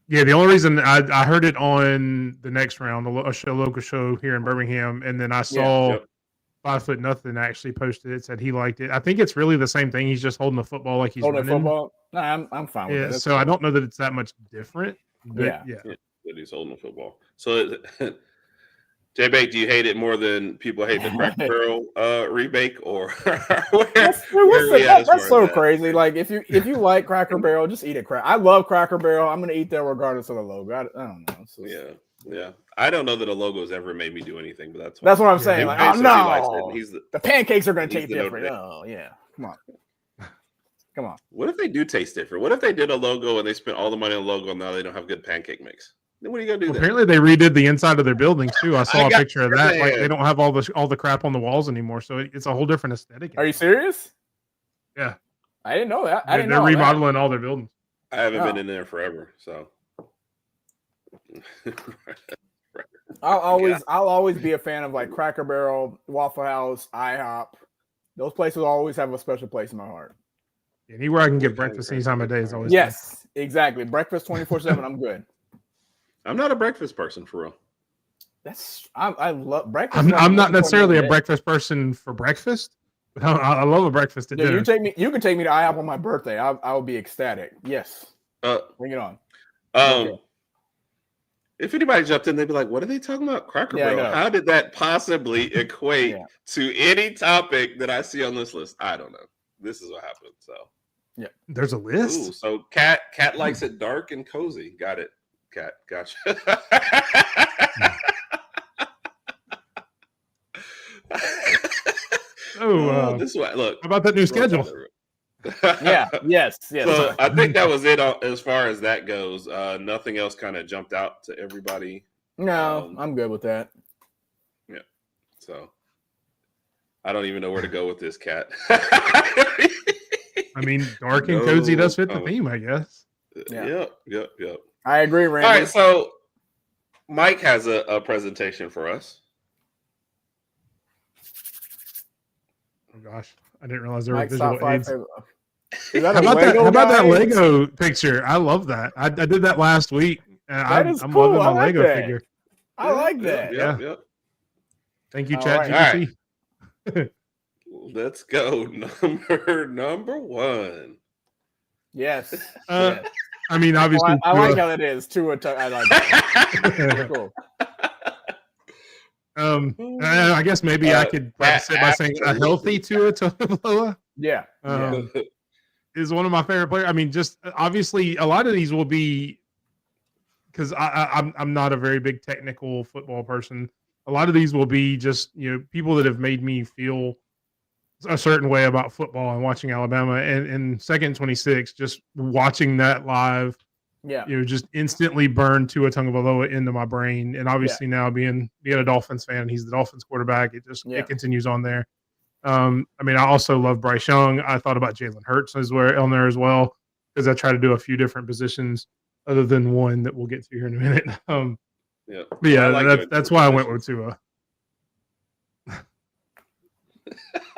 Yeah, the only reason I heard it on the next round, a local show here in Birmingham, and then I saw 5 Foot Nothing actually posted it, said he liked it. I think it's really the same thing. He's just holding the football like he's holding running. Football. No, I'm fine with that. So cool. I don't know that it's that much different. But yeah. That he's holding the football. So, J-Bake, do you hate it more than people hate the Cracker Barrel rebake, or that's so crazy? Like if you like Cracker Barrel, just eat it. I love Cracker Barrel. I'm gonna eat that regardless of the logo. I don't know. Yeah. I don't know that a logo has ever made me do anything, but that's what I'm saying. Like, oh no, the pancakes are gonna taste different. Oh yeah, come on. What if they do taste different? What if they did a logo and they spent all the money on a logo and now they don't have good pancake mix? Then what are you gonna do? Apparently, they redid the inside of their buildings too. I saw a picture of that. Like they don't have all the crap on the walls anymore, so it's a whole different aesthetic. Are you serious? Yeah, I didn't know that. They're remodeling all their buildings. I haven't been in there forever, so. I'll always be a fan of like Cracker Barrel, Waffle House, IHOP. Those places always have a special place in my heart. Anywhere I can get breakfast any time of day is always yes, exactly. Breakfast 24/7. I'm good. I'm not a breakfast person for real. I love breakfast. I'm not necessarily a breakfast person for breakfast, but I love a breakfast at dinner. You can take me to IHOP on my birthday. I will be ecstatic. Yes. Bring it on. If anybody jumped in, they'd be like, "What are they talking about, Cracker Barrel? How did that possibly equate to any topic that I see on this list?" I don't know. This is what happened. So, yeah, there's a list. Ooh, so Cat likes it dark and cozy. Got it. Cat, gotcha. This is what. Look, how about that new schedule? Yes. So I think that was it as far as that goes. Nothing else kind of jumped out to everybody. No, I'm good with that. Yeah. So I don't even know where to go with this, Cat. I mean, dark and cozy does fit the theme, I guess. Yep. I agree, Randy. All right, so Mike has a presentation for us. Oh gosh, I didn't realize there were visual aids. How about that Lego picture? I love that. I did that last week. I'm cool. loving my Lego figure. I like that. Yeah. Thank you, ChatGPT. Right. Let's go. Number one. Yes. I mean, obviously, I like how it is. I like it. Cool. I guess maybe I could preface it by saying a healthy Tua Tagovailoa. Yeah. Is one of my favorite players. I mean, just obviously a lot of these will be because I'm not a very big technical football person. A lot of these will be just people that have made me feel a certain way about football and watching Alabama and second 26, just watching that live. Yeah, just instantly burned Tua Tagovailoa into my brain. And obviously now being a Dolphins fan, he's the Dolphins quarterback. It continues on there. I mean, I also love Bryce Young. I thought about Jalen Hurts on there as well, because I try to do a few different positions other than one that we'll get to here in a minute. But yeah, that's why I went with Tua.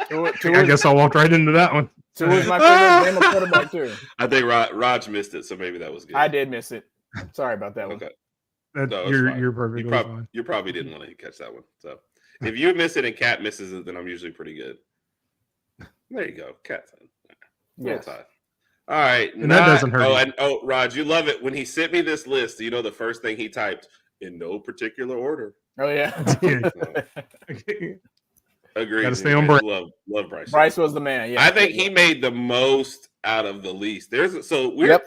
I guess I walked right into that one. Tua's my favorite Bama quarterback too. I think Rodg missed it, so maybe that was good. I did miss it. Sorry about that one. Okay. You're perfectly fine. You probably didn't want to catch that one. So if you miss it and Cat misses it, then I'm usually pretty good. There you go. Cat's in. Yes. All right. And that doesn't hurt. Rod, you love it. When he sent me this list, you know the first thing he typed, in no particular order. Oh, yeah. Agreed. Got to stay on Bryce. Love Bryce. Bryce was the man. Yeah, I think he made the most out of the least. We're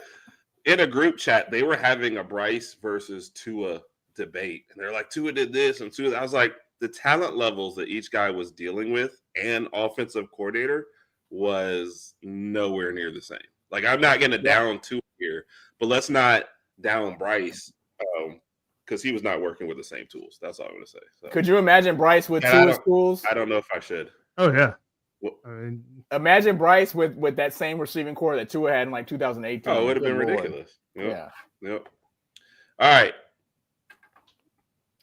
in a group chat. They were having a Bryce versus Tua debate, and they're like, Tua did this and Tua. I was like, the talent levels that each guy was dealing with and offensive coordinator was nowhere near the same. Like, I'm not going to down Tua here, but let's not down Bryce. Because he was not working with the same tools. That's all I'm going to say. So. Could you imagine Bryce with Tua's tools? I don't know if I should. Oh, yeah. Well, imagine Bryce with that same receiving core that Tua had in like 2018. Oh, it would have been ridiculous. Yep. Yep. All right.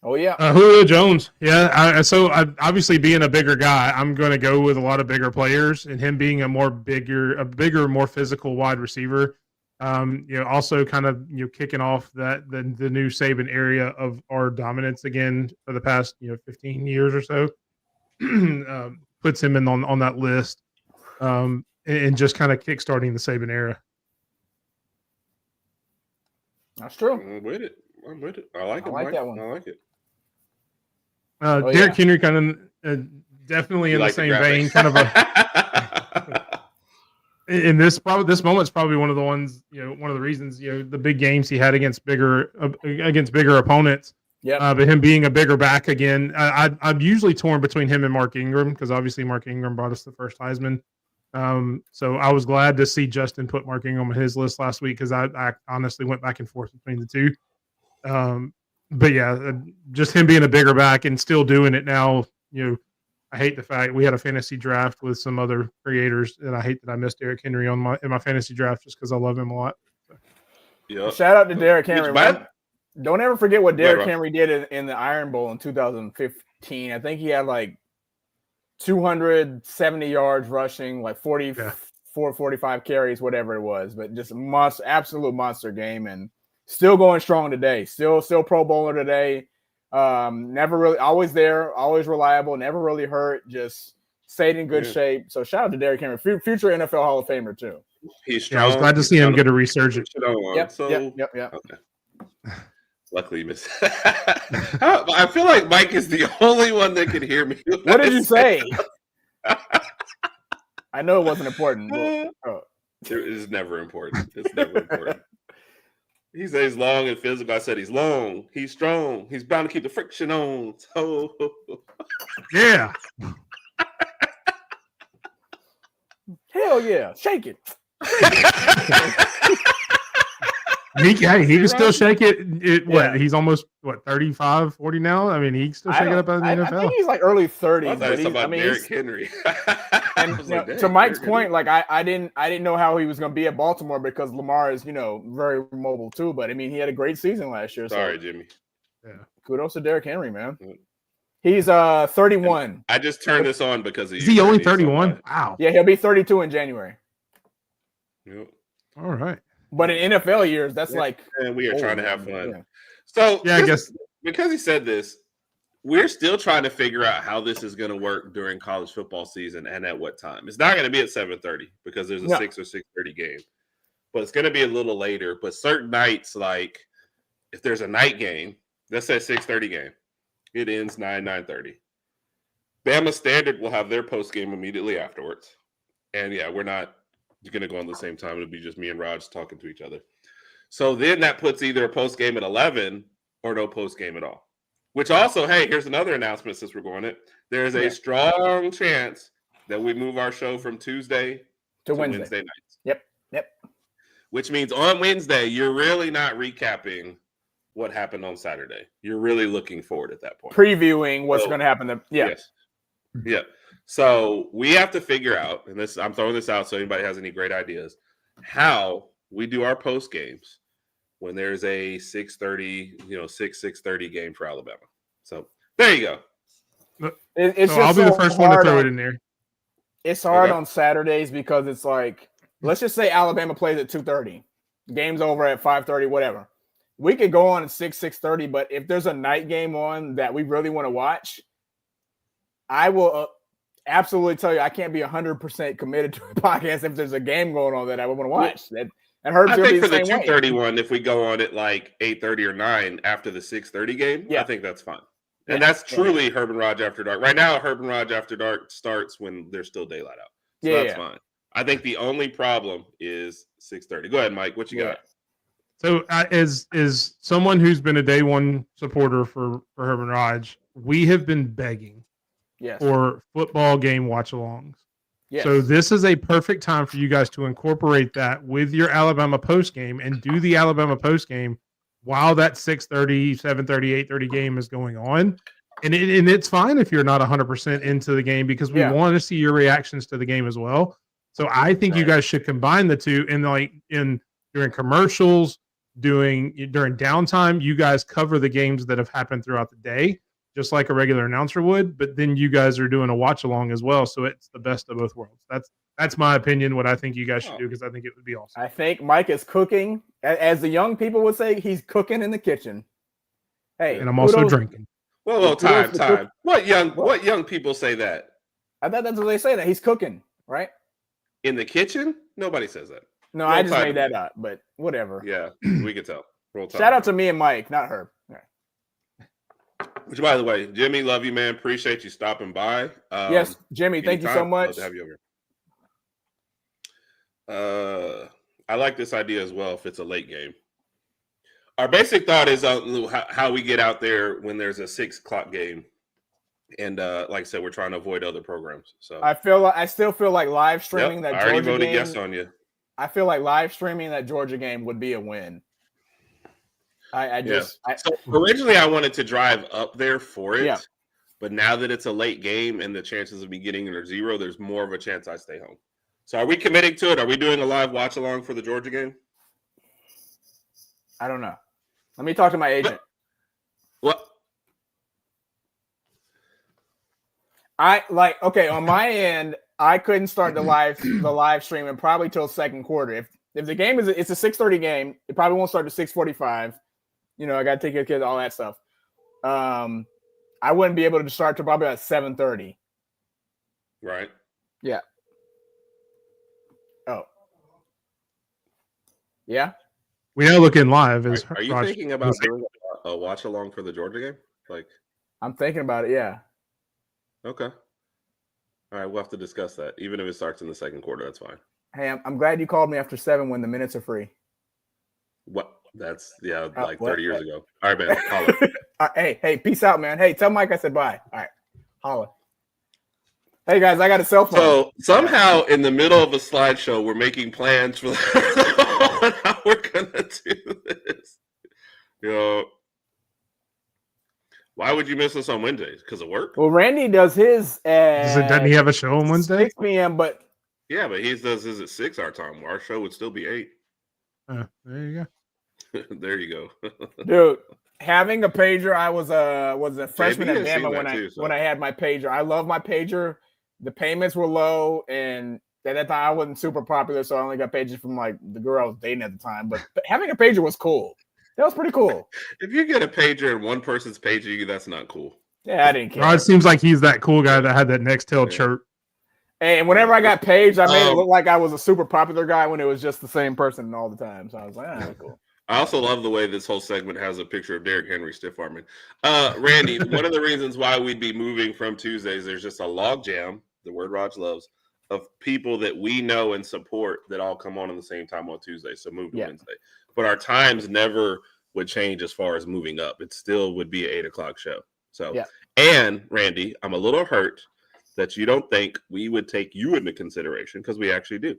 Oh, yeah. Julio Jones. Yeah. So obviously being a bigger guy, I'm going to go with a lot of bigger players, and him being a bigger, more physical wide receiver. Also kind of kicking off the new Saban area of our dominance again for the past 15 years or so, puts him in on that list, and just kind of kickstarting the Saban era. That's true. I'm with it. I like it. I like that one. I like it. Derrick Henry kind of definitely in the same vein, kind of a. In this moment's probably one of the ones, one of the reasons, the big games he had against bigger opponents. Yeah. But him being a bigger back again, I'm usually torn between him and Mark Ingram, because obviously Mark Ingram brought us the first Heisman. So I was glad to see Justin put Mark Ingram on his list last week, because I honestly went back and forth between the two. But yeah, just him being a bigger back and still doing it now, I hate the fact we had a fantasy draft with some other creators, and I hate that I missed Derrick Henry in my fantasy draft just because I love him a lot. Yeah. Shout out to Derrick Henry. Don't ever forget what Derrick Henry did in the Iron Bowl in 2015. I think he had like 270 yards rushing, like 45 carries, whatever it was. But just absolute monster game, and still going strong today. Still Pro Bowler today. Never really, always there, always reliable, never really hurt, just stayed in good shape. So shout out to Derrick Henry, future NFL Hall of Famer too. He's strong. I was glad to see him get a resurgence. Yep. Okay. Luckily, you missed. I feel like Mike is the only one that can hear me. What did you say? I know it wasn't important. It is never important. It's never important. He says he's long and physical. I said he's long. He's strong. He's bound to keep the friction on. So yeah. Hell yeah. Shake it. He can still shake it. He's almost 35, 40 now. I mean, he can still shake it up in the NFL. I think he's like early 30s. I thought he was about Derrick Henry. And to Mike's point, like I didn't know how he was going to be at Baltimore, because Lamar is very mobile too. But I mean, he had a great season last year. Sorry, Jimmy. Yeah. Kudos to Derrick Henry, man. He's 31. And I just turned this on because is he only 31? Wow. Yeah, he'll be 32 in January. Yep. All right. But in NFL years, that's and we are trying to have fun. Yeah. So I guess because he said this, we're still trying to figure out how this is going to work during college football season and at what time. It's not going to be at 7:30 because there's a 6 or 6:30 game, but it's going to be a little later. But certain nights, like if there's a night game, let's say 6:30 game, it ends 9:30. Bama Standard will have their post game immediately afterwards, and we're not going to go on the same time. It'll be just me and Rodg talking to each other. So then that puts either a post game at 11 or no post game at all. Which also, hey, here's another announcement since we're going it. There is a strong chance that we move our show from Tuesday to Wednesday nights. Yep. Which means on Wednesday, you're really not recapping what happened on Saturday. You're really looking forward at that point. Previewing what's going to happen. Yes. Yeah. So we have to figure out, and I'm throwing this out so anybody has any great ideas, how we do our post games when there's a 6:30, 6:30 game for Alabama. So there you go. I'll be the first one to throw it in there. It's hard on Saturdays because it's like, let's just say Alabama plays at 2:30. Game's over at 5:30, whatever. We could go on at 6:30, but if there's a night game on that we really want to watch, I will absolutely tell you I can't be 100% committed to a podcast if there's a game going on that I would want to watch. That hurts. I think for the 2:30 one, if we go on at like 8:30 or 9 after the 6:30 game, I think that's fine. And that's truly Herb and Rodg After Dark. Right now, Herb and Rodg After Dark starts when there's still daylight out. So that's fine. I think the only problem is 6:30. Go ahead, Mike. What you got? So as someone who's been a day one supporter for Herb and Rodg, we have been begging for football game watch-alongs. Yes. So this is a perfect time for you guys to incorporate that with your Alabama post game and do the Alabama post game while that 6:30, 7:30, 8:30 game is going on. And it's fine if you're not 100% into the game because we want to see your reactions to the game as well. So I think you guys should combine the two and during commercials, during downtime, you guys cover the games that have happened throughout the day, just like a regular announcer would, but then you guys are doing a watch along as well. So it's the best of both worlds. That's my opinion, what I think you guys should do, because I think it would be awesome. I think Mike is cooking. As the young people would say, he's cooking in the kitchen. Hey, and I'm also drinking. Whoa, time. What young people say that? I thought that's what they say, that he's cooking, right? In the kitchen? Nobody says that. No, I just made that up, but whatever. Yeah, we can tell. Shout out to me and Mike, not her. Which, by the way, Jimmy, love you, man. Appreciate you stopping by. Yes, Jimmy, thank you so much. Love to have you over. I like this idea as well if it's a late game. Our basic thought is how we get out there when there's a 6 o'clock game. And like I said, we're trying to avoid other programs. So I still feel like live streaming that Georgia game. I already voted yes on you. I feel like live streaming that Georgia game would be a win. So originally I wanted to drive up there for it, but now that it's a late game and the chances of me getting it are 0, there's more of a chance I stay home. So are we committing to it? Are we doing a live watch along for the Georgia game? I don't know. Let me talk to my agent. What? On my end, I couldn't start the live stream and probably till second quarter. If the game it's a 6:30 game, it probably won't start at 6:45. I got to take care of kids, all that stuff. I wouldn't be able to start till probably at 7:30. Right. Yeah. Oh. Yeah. We are looking live. Are you thinking about doing a watch along for the Georgia game? I'm thinking about it. Yeah. Okay. All right, we'll have to discuss that. Even if it starts in the second quarter, that's fine. Hey, I'm glad you called me after 7 when the minutes are free. What? That's 30 years ago. All right, man. Holla. Hey, peace out, man. Hey, tell Mike I said bye. All right, holla. Hey guys, I got a cell phone. So somehow in the middle of a slideshow, we're making plans for how we're gonna do this. Why would you miss us on Wednesdays? Because of work? Well, Randy does his doesn't he have a show on Wednesday? 6 p.m., but but he does his at 6 our time. Our show would still be 8. There you go. There you go. Dude, having a pager, I was a freshman at Bama when I had my pager. I love my pager. The payments were low, and at that time I wasn't super popular, so I only got pagers from the girl I was dating at the time. But having a pager was cool. That was pretty cool. If you get a pager and one person's paging you, that's not cool. Yeah, I didn't care. It seems like he's that cool guy that had that Nextel chirp. And whenever I got paged, I made it look like I was a super popular guy when it was just the same person all the time. So I was like, cool. I also love the way this whole segment has a picture of Derrick Henry stiff arming. Randy, one of the reasons why we'd be moving from Tuesdays, there's just a log jam, the word Rodg loves, of people that we know and support that all come on the same time on Tuesday. So move to Wednesday. But our times never would change as far as moving up. It still would be an 8 o'clock show. So, and Randy, I'm a little hurt that you don't think we would take you into consideration, because we actually do.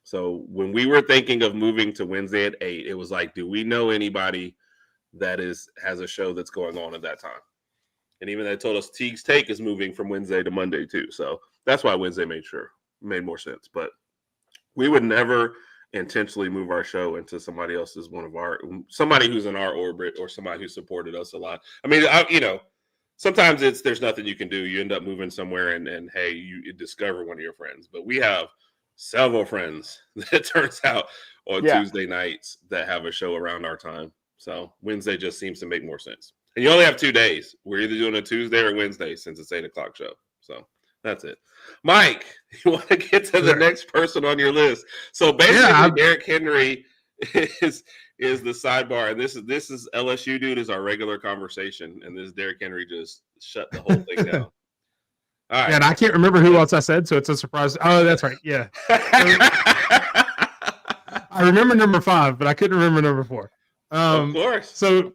So when we were thinking of moving to Wednesday at 8, it was like, do we know anybody that has a show that's going on at that time? And even they told us Teague's Take is moving from Wednesday to Monday too. So that's why Wednesday made more sense. But we would never intentionally move our show into somebody else's somebody who's in our orbit or somebody who supported us a lot. I mean, sometimes there's nothing you can do. You end up moving somewhere and hey, you discover one of your friends. But we have several friends that turns out on Tuesday nights that have a show around our time. So Wednesday just seems to make more sense. And you only have 2 days. We're either doing a Tuesday or Wednesday since it's 8 o'clock show. So That's it. Mike, you want to get to the next person on your list? So basically, Derrick Henry is the sidebar, and this is LSU dude is our regular conversation, and this Derrick Henry just shut the whole thing down. All right. Yeah, and I can't remember who else I said, so it's a surprise. Oh, that's right. Yeah. I remember number 5, but I couldn't remember number 4. Of course. So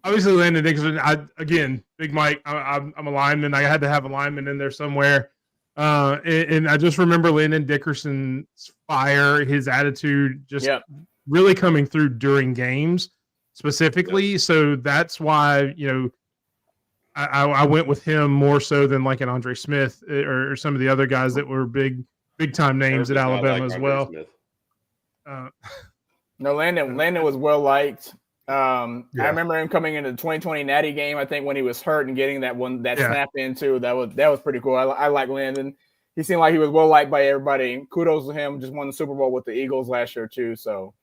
obviously Landon Dickerson. Again, Big Mike. I'm a lineman. I had to have a lineman in there somewhere. And I just remember Landon Dickerson's fire, his attitude, just really coming through during games specifically. Yep. So that's why I went with him more so than like an Andre Smith or some of the other guys that were big time names at Alabama as well. No, Landon was well liked. I remember him coming into the 2020 Natty game. I think when he was hurt and getting that snap in too. That was pretty cool. I like Landon. He seemed like he was well liked by everybody. Kudos to him. Just won the Super Bowl with the Eagles last year too. So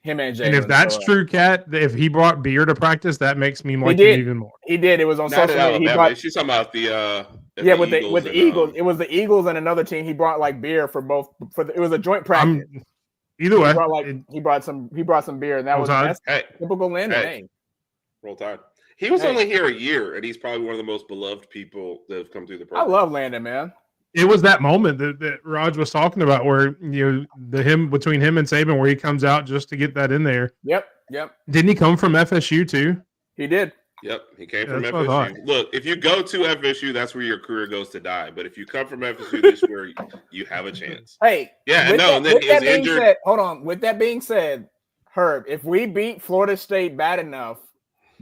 him and Jalen. And if that's true, Kat, if he brought beer to practice, that makes me like him even more. He did. It was on social media. She's talking about with the Eagles. It was the Eagles and another team. He brought like beer for both. It was a joint practice. Either way, he brought some beer, and that's typical Landon. Hey. Roll Tide. He was only here a year, and he's probably one of the most beloved people that have come through the program. I love Landon, man. It was that moment that Rodg was talking about, where between him and Saban, where he comes out just to get that in there. Yep. Didn't he come from FSU too? He did. Yep, he came from FSU. Look, if you go to FSU, that's where your career goes to die. But if you come from FSU, this is where you have a chance. Hey, and then he was injured. Hold on. With that being said, Herb, if we beat Florida State bad enough,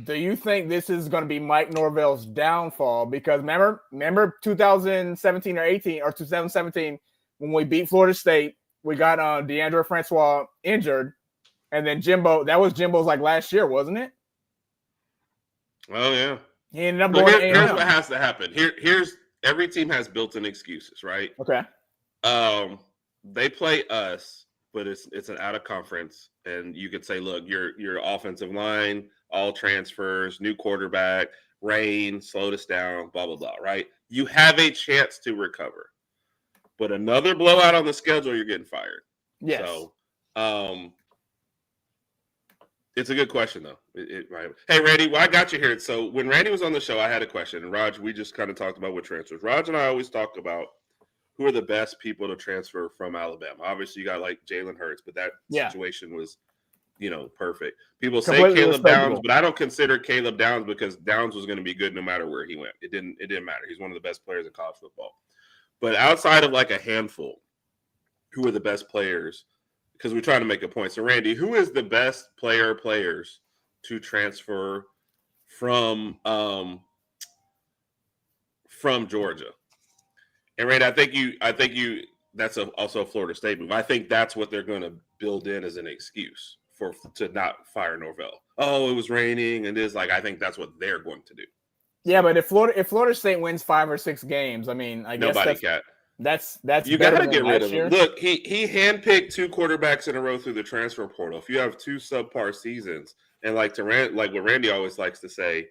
do you think this is going to be Mike Norvell's downfall? Because remember 2017 or 18 or 2017 when we beat Florida State, we got DeAndre Francois injured, and then Jimbo. That was Jimbo's like last year, wasn't it? Oh yeah, he ended up going. Here's what has to happen. Here's every team has built-in excuses, right? Okay. They play us, but it's an out of conference, and you could say, look, your offensive line, all transfers, new quarterback, rain, slowed us down, blah blah blah. Right? You have a chance to recover, but another blowout on the schedule, you're getting fired. Yes. So, it's a good question, though. Right. Hey, Randy, I got you here. So when Randy was on the show, I had a question. And Rodg, we just kind of talked about what transfers. Rodg and I always talk about who are the best people to transfer from Alabama. Obviously, you got like Jalen Hurts, but that situation was, perfect. People say Caleb Downs, but I don't consider Caleb Downs because Downs was going to be good no matter where he went. It didn't matter. He's one of the best players in college football. But outside of like a handful, who are the best players? Because we're trying to make a point. So, Randy, who is the best players to transfer from Georgia? And Randy, I think you. That's also a Florida State move. I think that's what they're going to build in as an excuse to not fire Norvell. Oh, it was raining, and I think that's what they're going to do. Yeah, but if Florida State wins 5 or 6 games, I mean, I guess that's you got to get rid of him. Look, he handpicked 2 quarterbacks in a row through the transfer portal. If you have 2 subpar seasons, and like what Randy always likes to say,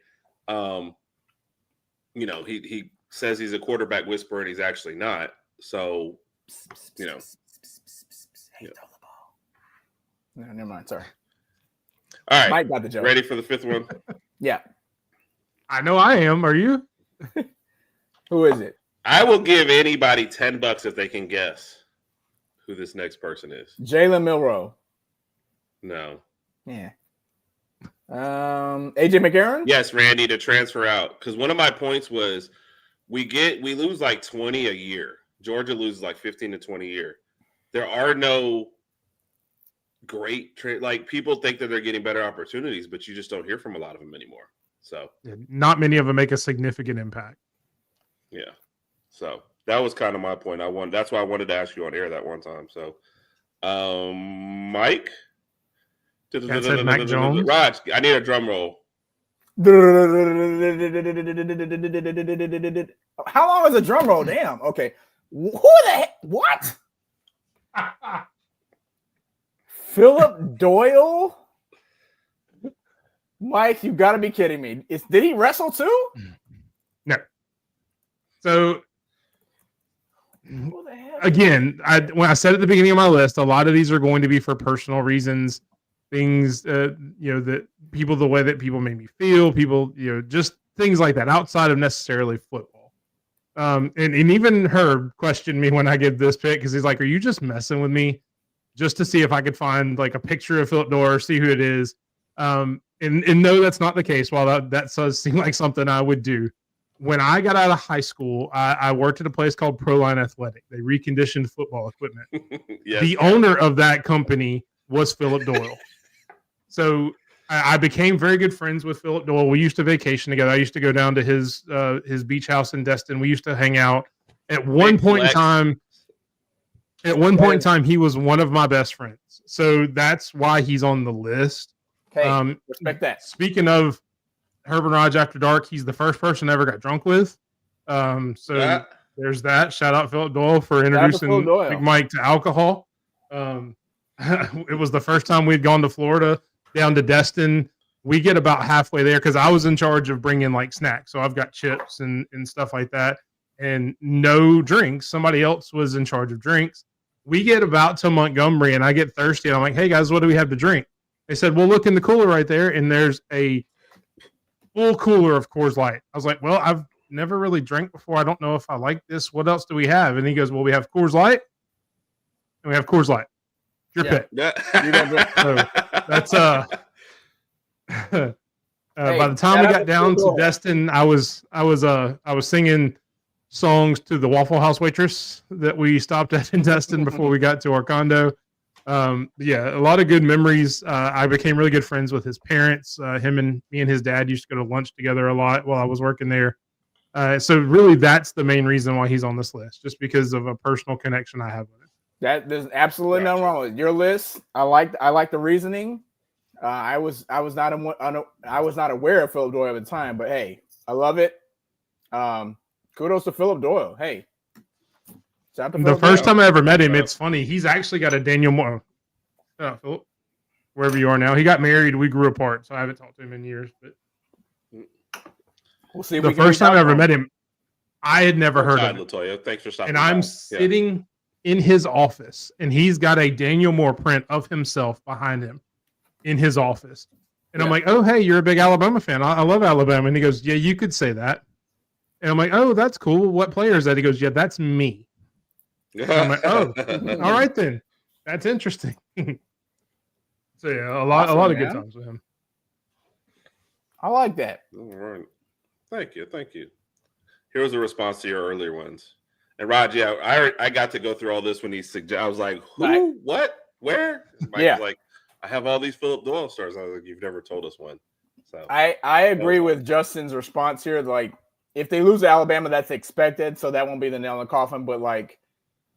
he says he's a quarterback whisperer and he's actually not. So, Hey, throw the ball. No, never mind. Sorry. All right, Mike got the joke. Ready for the 5th one? Yeah. I know I am. Are you? Who is it? I will give anybody $10 if they can guess who this next person is. Jalen Milroe. No. Yeah. AJ McCarron? Yes, Randy, to transfer out. Because one of my points was we lose like 20 a year. Georgia loses like 15 to 20 a year. There are no great people think that they're getting better opportunities, but you just don't hear from a lot of them anymore. So not many of them make a significant impact. Yeah. So that was kind of my point. That's why I wanted to ask you on air that one time. So, Mike, Mac Jones. Rodg, I need a drum roll. How long is a drum roll? Damn. Okay. Who the heck? What? Philip Doyle? Mike, you got to be kidding me. Did he wrestle too? No. So again, when I said at the beginning of my list, a lot of these are going to be for personal reasons, things, that people, the way that people made me feel, people, just things like that outside of necessarily football. And even Herb questioned me when I gave this pick because he's like, "Are you just messing with me just to see if I could find like a picture of Philip Dorr, see who it is?" And no, that's not the case. While that does seem like something I would do. When I got out of high school, I worked at a place called Proline Athletic. They reconditioned football equipment. The owner of that company was Philip Doyle. So I became very good friends with Philip Doyle. We used to vacation together. I used to go down to his beach house in Destin. We used to hang out. At one point in time, he was one of my best friends. So that's why he's on the list. Okay, respect that. Speaking of Herb and Rodg After Dark, he's the first person I ever got drunk with. There's that. Shout out Philip Doyle for introducing Big Mike to alcohol. It was the first time we'd gone to Florida, down to Destin. We get about halfway there because I was in charge of bringing like snacks. So I've got chips and stuff like that and no drinks. Somebody else was in charge of drinks. We get about to Montgomery and I get thirsty. And I'm like, "Hey guys, what do we have to drink?" They said, "Well, look in the cooler right there." And there's a full cooler of Coors Light. I was like, "Well, I've never really drank before. I don't know if I like this. What else do we have?" And he goes, "Well, we have Coors Light and we have Coors Light. Your pick." So that's by the time we got down to Destin, I was singing songs to the Waffle House waitress that we stopped at in Destin before we got to our condo. A lot of good memories. I became really good friends with his parents. Me and his dad used to go to lunch together a lot while I was working there. So really, that's the main reason why he's on this list, just because of a personal connection I have with him. There's absolutely nothing wrong with your list. I like the reasoning. I was not aware of Philip Doyle at the time, but hey, I love it. Kudos to Philip Doyle. Hey, the first time I ever met him, it's funny. He's actually got a Daniel Moore. Philip, wherever you are now, he got married. We grew apart, so I haven't talked to him in years. But we'll see. The first time I ever met him, I had never heard of him. Latoya. Thanks for stopping. And I'm sitting in his office, and he's got a Daniel Moore print of himself behind him in his office. And I'm like, "Oh, hey, you're a big Alabama fan. I love Alabama." And he goes, "Yeah, you could say that." And I'm like, "Oh, that's cool. What player is that?" He goes, "Yeah, that's me." And I'm like, "Oh, all right then. That's interesting." So yeah, a lot of good times with him. I like that. All right. Thank you. Here's a response to your earlier ones. And Rodg, I got to go through all this when he suggested. I was like, "Who? What? Where?" Mike was like, "I have all these Philip Doyle stars." I was like, "You've never told us one." So I agree with Justin's response here. Like, if they lose to Alabama, that's expected, so that won't be the nail in the coffin. But like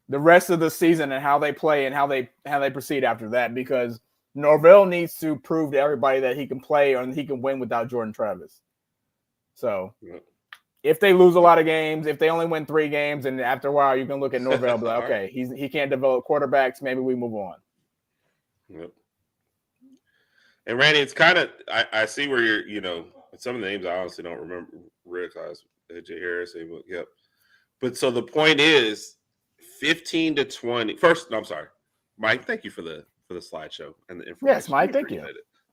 the rest of the season and how they play and how they proceed after that, because Norvell needs to prove to everybody that he can play and he can win without Jordan Travis. So if they lose a lot of games, if they only win 3 games, and after a while you can look at Norvell and be like, "Okay, he can't develop quarterbacks. Maybe we move on." Yep. And Randy, it's kind of I see where you're. Some of the names I honestly don't remember. Recognize AJ Harris. Yep. But so the point is, 15 to 20. First, no, I'm sorry, Mike. Thank you for the slideshow and the information. Yes, Mike. Thank you.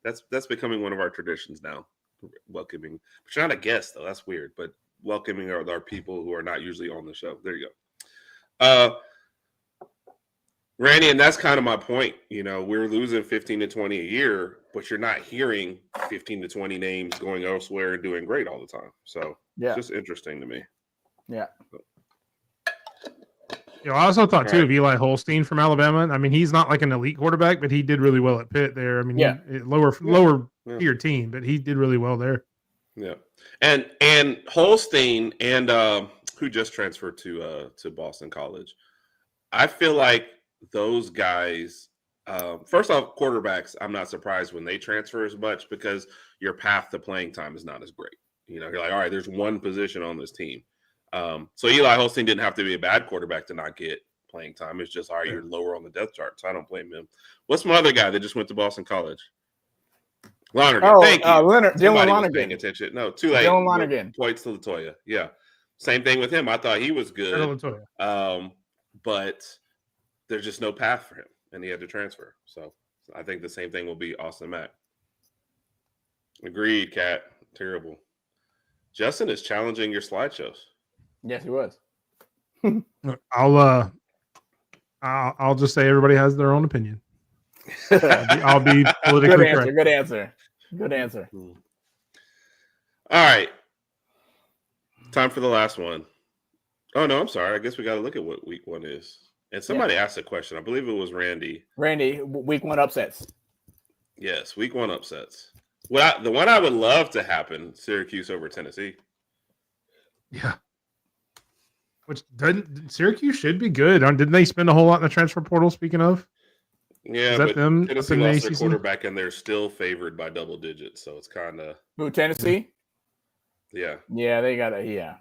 That's becoming one of our traditions now. Welcoming, but you're not a guest though. That's weird. But welcoming our people who are not usually on the show. There you go. Randy, and that's kind of my point. We're losing 15 to 20 a year, but you're not hearing 15 to 20 names going elsewhere and doing great all the time. So it's just interesting to me. Yeah. I also thought too of Eli Holstein from Alabama. I mean, he's not like an elite quarterback, but he did really well at Pitt there. I mean, lower tier team, but he did really well there. Yeah, and Holstein and who just transferred to Boston College. I feel like those guys. First off, quarterbacks. I'm not surprised when they transfer as much because your path to playing time is not as great. You're like, all right, there's one position on this team. So Eli Holstein didn't have to be a bad quarterback to not get playing time. It's just, all right, you're lower on the depth chart, so I don't blame him. What's my other guy that just went to Boston College? Lonergan. Thank you. Dylan Lonergan. Paying attention. No, too late. Dylan Lonergan. Points to Latoya. Yeah. Same thing with him. I thought he was good. but there's just no path for him, and he had to transfer. So I think the same thing will be Austin Mack. Agreed, Kat. Terrible. Justin is challenging your slideshows. Yes, he was. I'll just say everybody has their own opinion. I'll be politically correct. Good answer. All right. Time for the last one. Oh, no, I'm sorry. I guess we got to look at what week 1 is. And somebody asked a question. I believe it was Randy. Week 1 upsets. Yes, week 1 upsets. The one I would love to happen, Syracuse over Tennessee. Yeah. Which Syracuse should be good. Didn't they spend a whole lot in the transfer portal, speaking of? Yeah, but Tennessee lost their quarterback, and they're still favored by double digits, so it's kind of... Who, Tennessee? Yeah. Yeah, they got it, yeah.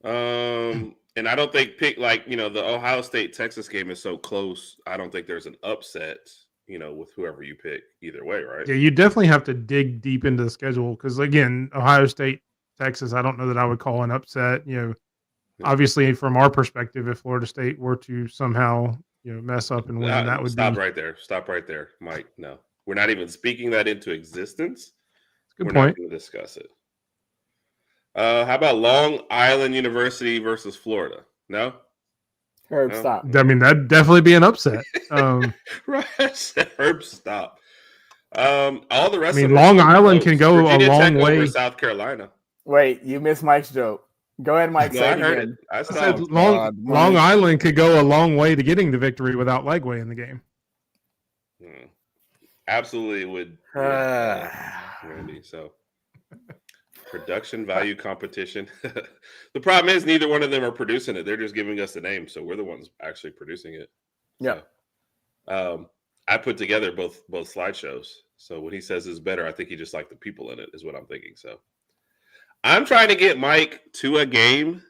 And I don't think the Ohio State-Texas game is so close. I don't think there's an upset, with whoever you pick either way, right? Yeah, you definitely have to dig deep into the schedule because, again, Ohio State, Texas, I don't know that I would call an upset. Obviously, from our perspective, if Florida State were to somehow, mess up and win, that would Stop right there, Mike. No, we're not even speaking that into existence. Good we're point. not going to discuss it. How about Long Island University versus Florida? No? Herb, stop. I mean, that'd definitely be an upset. Right. Herb, stop. All the rest of Long Island can go a long way. Over South Carolina. Wait, you missed Mike's joke. Go ahead, Mike. No, I heard it. I said Long Island could go a long way to getting the victory without Legway in the game. Absolutely would. Randy, so production value competition. The problem is neither one of them are producing it. They're just giving us the name, so we're the ones actually producing it. Yeah. So, I put together both slideshows. So what he says is better. I think he just liked the people in it, is what I'm thinking. So I'm trying to get Mike to a game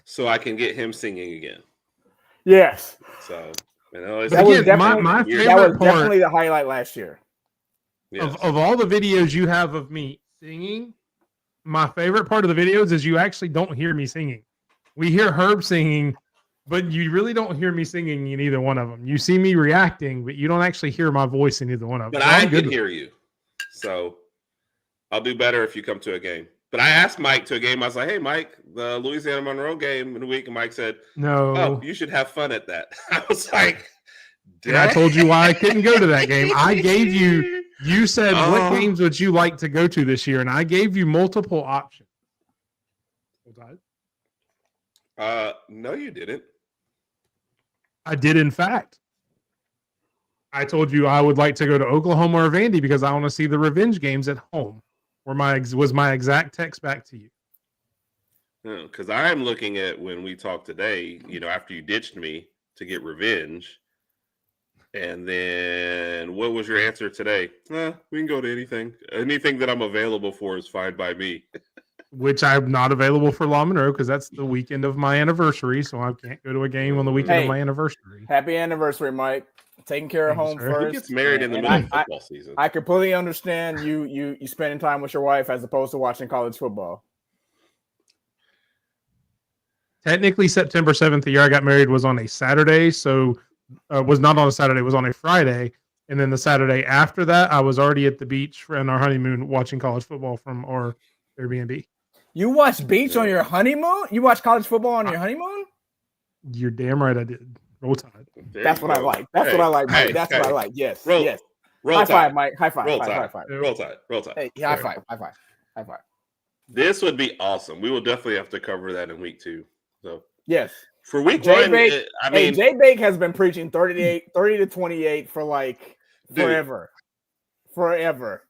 so I can get him singing again. Yes. So that was definitely the highlight last year. Yes. Of all the videos you have of me singing, my favorite part of the videos is you actually don't hear me singing. We hear Herb singing, but you really don't hear me singing in either one of them. You see me reacting, but you don't actually hear my voice in either one of them. But I can hear you. So I'll do better if you come to a game. But I asked Mike to a game. I was like, hey, Mike, the Louisiana Monroe game in a week. And Mike said, no. Oh, you should have fun at that. I was like, and I told you why I couldn't go to that game. I gave you said, what games would you like to go to this year? And I gave you multiple options. No, you didn't. I did, in fact. I told you I would like to go to Oklahoma or Vandy because I want to see the revenge games at home. Was my exact text back to you? No, because I'm looking at when we talked today, after you ditched me to get revenge. And then what was your answer today? We can go to anything. Anything that I'm available for is fine by me. Which I'm not available for La Monroe because that's the weekend of my anniversary. So I can't go to a game on the weekend of my anniversary. Happy anniversary, Mike. Taking care of home first. He gets married in the middle of football season. I completely understand you spending time with your wife as opposed to watching college football. Technically, September 7th, the year I got married, was on a Saturday. So was not on a Saturday, it was on a Friday. And then the Saturday after that, I was already at the beach on our honeymoon watching college football from our Airbnb. You watched beach on your honeymoon? You watched college football on your honeymoon? You're damn right I did. Roll Tide. That's what I like. That's what I like, Mike. That's what I like. Yes. Yes. High five, Mike. High five. High five. Roll Tide. Roll Tide. Hey, high five. High five. High five. This would be awesome. We will definitely have to cover that in week 2. So yes. For week 1, Jay Bake has been preaching 30 to 28 for like forever. Forever.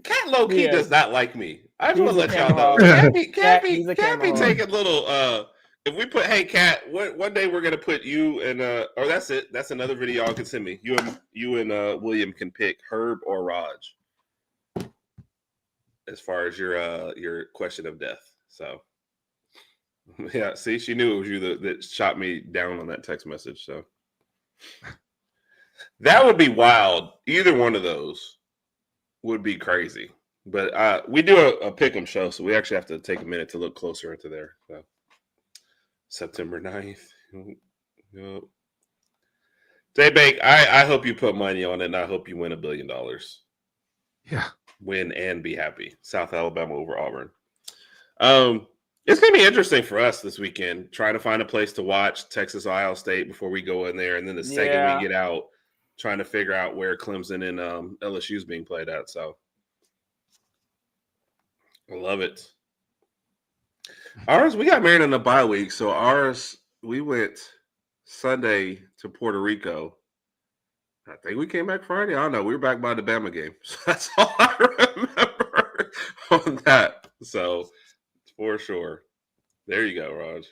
Cat low key does not like me. I just want to let y'all know. Cat be taking little. If we put, hey Cat, one day we're gonna put you and or that's it. That's another video y'all can send me. You and William can pick Herb or Rodg as far as your question of death. So yeah, see, she knew it was you that shot me down on that text message. So that would be wild. Either one of those would be crazy. But we do a pick'em show, so we actually have to take a minute to look closer into there. So, September 9th. Yep. J-Bank, I hope you put money on it, and I hope you win $1 billion. Yeah. Win and be happy. South Alabama over Auburn. It's going to be interesting for us this weekend, trying to find a place to watch Texas Ohio State before we go in there. And then the second we get out, trying to figure out where Clemson and LSU is being played at. So I love it. Ours, we got married in a bye week. So ours, we went Sunday to Puerto Rico. I think we came back Friday. I don't know. We were back by the Bama game. So that's all I remember on that. So for sure. There you go, Rodg.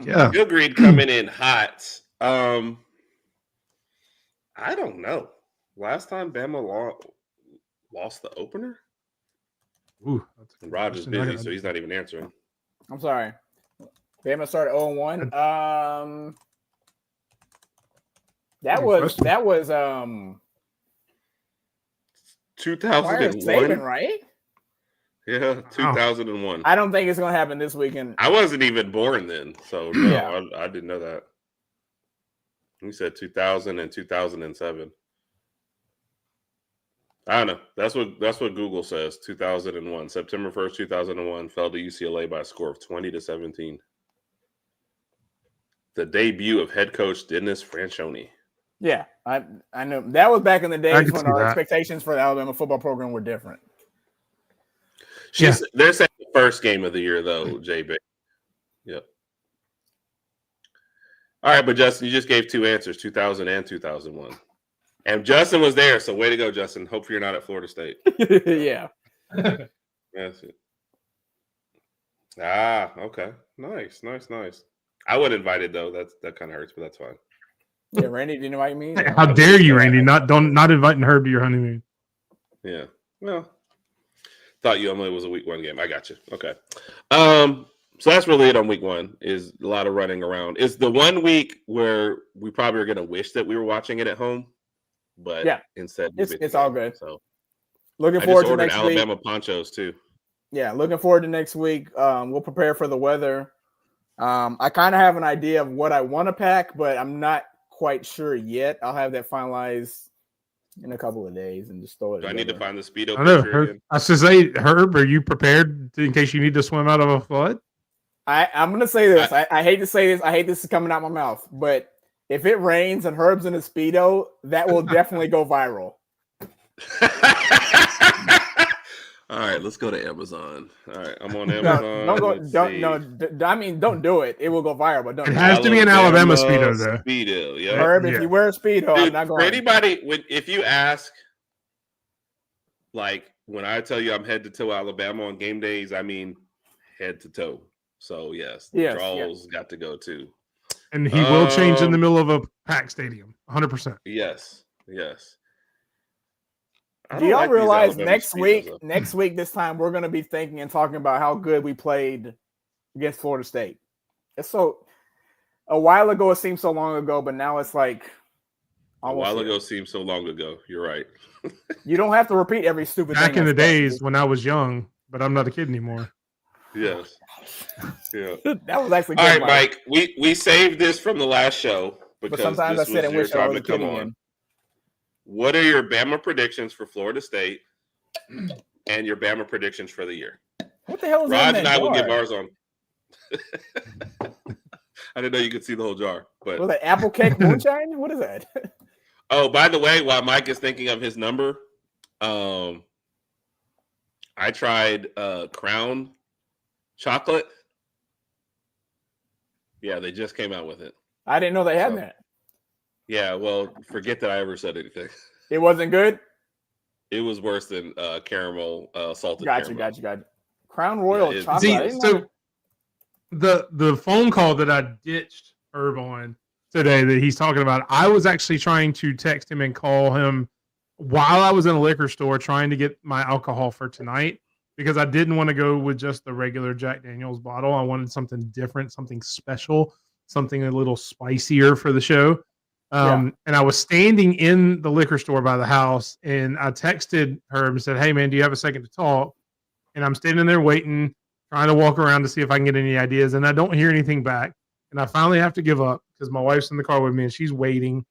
Yeah. Good Greed coming in hot. I don't know. Last time Bama lost the opener? Ooh, Rodg is busy, so he's not even answering. I'm sorry. Bama started 0-1. That was 2001, right? Yeah, 2001. I don't think it's gonna happen this weekend. I wasn't even born then, so no, I didn't know that. You said 2000 and 2007. I don't know. That's what Google says. 2001, September 1st, 2001, fell to UCLA by a score of 20-17. The debut of head coach Dennis Franchione. Yeah, I know that was back in the days when our expectations for the Alabama football program were different. They're saying the first game of the year though, JB. Yep. All right, but Justin, you just gave two answers: 2000 and 2001. And Justin was there, so way to go, Justin. Hopefully you're not at Florida State. Yeah. That's it. Okay. Nice. I wasn't invited though. That kind of hurts, but that's fine. Yeah, Randy didn't invite me. How dare you, Randy? Not inviting Herb to your honeymoon. Yeah. Well, thought UMLA was a week 1 game. I got you. Okay. So that's really it on week 1. Is a lot of running around. It's the 1 week where we probably are going to wish that we were watching it at home, but instead it's all good. So looking forward to next Alabama week. ponchos too. Yeah, looking forward to next week. We'll prepare for the weather. I kind of have an idea of what I want to pack, but I'm not quite sure yet. I'll have that finalized in a couple of days and just throw it. Do I need to find the Speedo? I know. I should say, Herb, are you prepared in case you need to swim out of a flood? I'm going to say this. I hate to say this. I hate this is coming out my mouth, but if it rains and Herb's in a Speedo, that will definitely go viral. All right, let's go to Amazon. All right, I'm on Amazon. Don't do it. It will go viral, but don't. It has to be an Alabama Speedo, though. Speedo, yeah. Herb, if you wear a Speedo, dude, I'm not going. For anybody, if you ask, like when I tell you I'm head to toe Alabama on game days, I mean head to toe. So yes, draws got to go too. And he will change in the middle of a packed stadium, 100%. Yes. Do y'all realize next week, this time, we're going to be thinking and talking about how good we played against Florida State? It's so a while ago, it seemed so long ago, but now it's like a while ago seems so long ago. You're right. You don't have to repeat every stupid thing. Back in the days when I was young, but I'm not a kid anymore. Yes. Yeah. That was actually good, all right, Mike. We saved this from the last show because sometimes this I said was I your wish I time was to come on. What are your Bama predictions for Florida State and your Bama predictions for the year? What the hell is Rodg that? and I will give ours on. I didn't know you could see the whole jar. But was that apple cake moonshine? What is that? Oh, by the way, while Mike is thinking of his number, I tried Crown chocolate. Yeah, they just came out with it. I didn't know they had that. Yeah, well, forget that I ever said anything. It wasn't good? It was worse than caramel, salted caramel. Got you. Crown Royal See, chocolate. so the phone call that I ditched Herb on today that he's talking about, I was actually trying to text him and call him while I was in a liquor store trying to get my alcohol for tonight because I didn't want to go with just the regular Jack Daniel's bottle. I wanted something different, something special, something a little spicier for the show. And I was standing in the liquor store by the house, and I texted her and said, "Hey, man, do you have a second to talk?" And I'm standing there waiting, trying to walk around to see if I can get any ideas, and I don't hear anything back. And I finally have to give up because my wife's in the car with me, and she's waiting.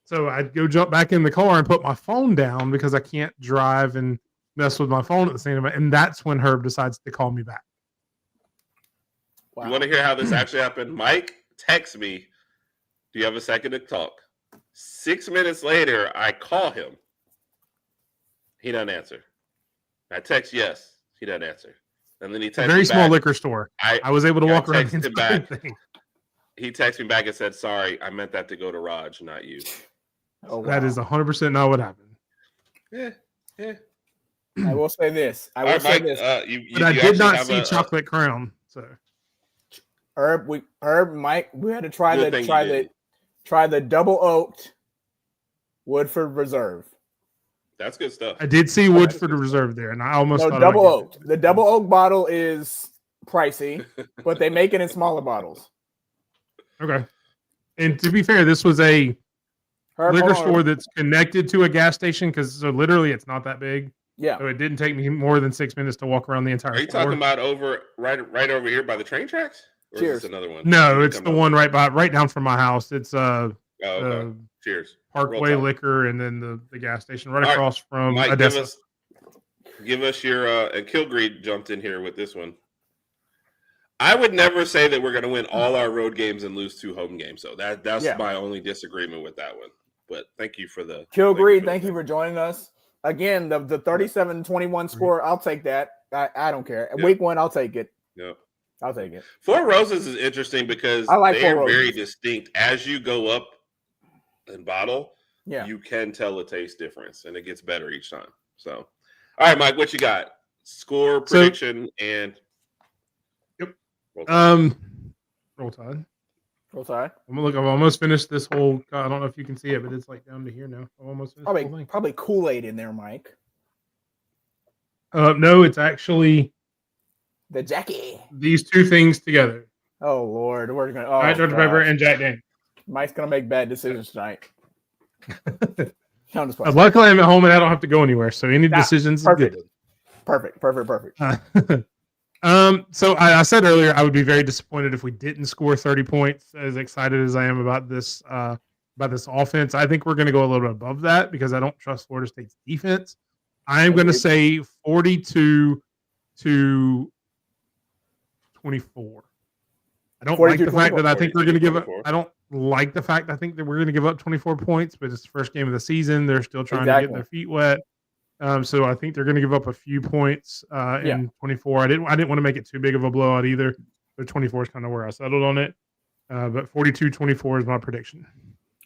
So I go jump back in the car and put my phone down because I can't drive and mess with my phone at the same time. And that's when Herb decides to call me back. Wow. You want to hear how this actually happened? Mike texts me, "Do you have a second to talk?" 6 minutes later, I call him. He doesn't answer. I text yes. He doesn't answer. And then he texts me back. Very small liquor store. I was able to walk around the entire thing. He texted me back and said, "Sorry, I meant that to go to Rodg, not you." Oh, wow. That is 100% not what happened. Yeah. I will say this. I did not see Chocolate Crown. So, Mike, we had to try the double oaked Woodford Reserve. That's good stuff. I did see Woodford Reserve there, and I almost thought double oaked. The double oak bottle is pricey, but they make it in smaller bottles. Okay. And to be fair, this was a liquor store that's connected to a gas station because literally it's not that big. Yeah. So it didn't take me more than 6 minutes to walk around the entire Are you floor. talking about right over here by the train tracks? Or Cheers. Is this another one? No, it's the one right down from my house. It's okay. Cheers. Parkway Liquor and then the gas station right across from Mike, Odessa. Give us your and Kilgreed jumped in here with this one. I would never say that we're going to win all our road games and lose 2 home games. So that's my only disagreement with that one. But thank you for the Kilgreed. Thank you for joining us. Again, the 37-21 score, I'll take that. I don't care. Yep. Week 1, I'll take it. Yep. I'll take it. Four Roses is interesting because they're very distinct. As you go up and bottle, you can tell a taste difference, and it gets better each time. So, all right, Mike, what you got? Score, prediction, and roll tide. Roll tide. I've almost finished this whole. I don't know if you can see it, but it's like down to here now. I'm almost finished. Probably Kool-Aid in there, Mike. No, it's actually the Jackie. These 2 things together. Oh Lord, we're gonna. Diet Dr. Pepper and Jack Daniels. Mike's gonna make bad decisions tonight. Luckily, I'm at home and I don't have to go anywhere, so any decisions is good. Perfect. So I said earlier I would be very disappointed if we didn't score 30 points. As excited as I am about this offense, I think we're going to go a little bit above that because I don't trust Florida State's defense. I am going to say 42-24. I don't like the fact that I think we're going to give up. I don't like the fact I think that we're going to give up 24 points, but it's the first game of the season. They're still trying to get their feet wet. So I think they're going to give up a few points in 24. I didn't want to make it too big of a blowout either, but 24 is kind of where I settled on it. But 42-24 is my prediction.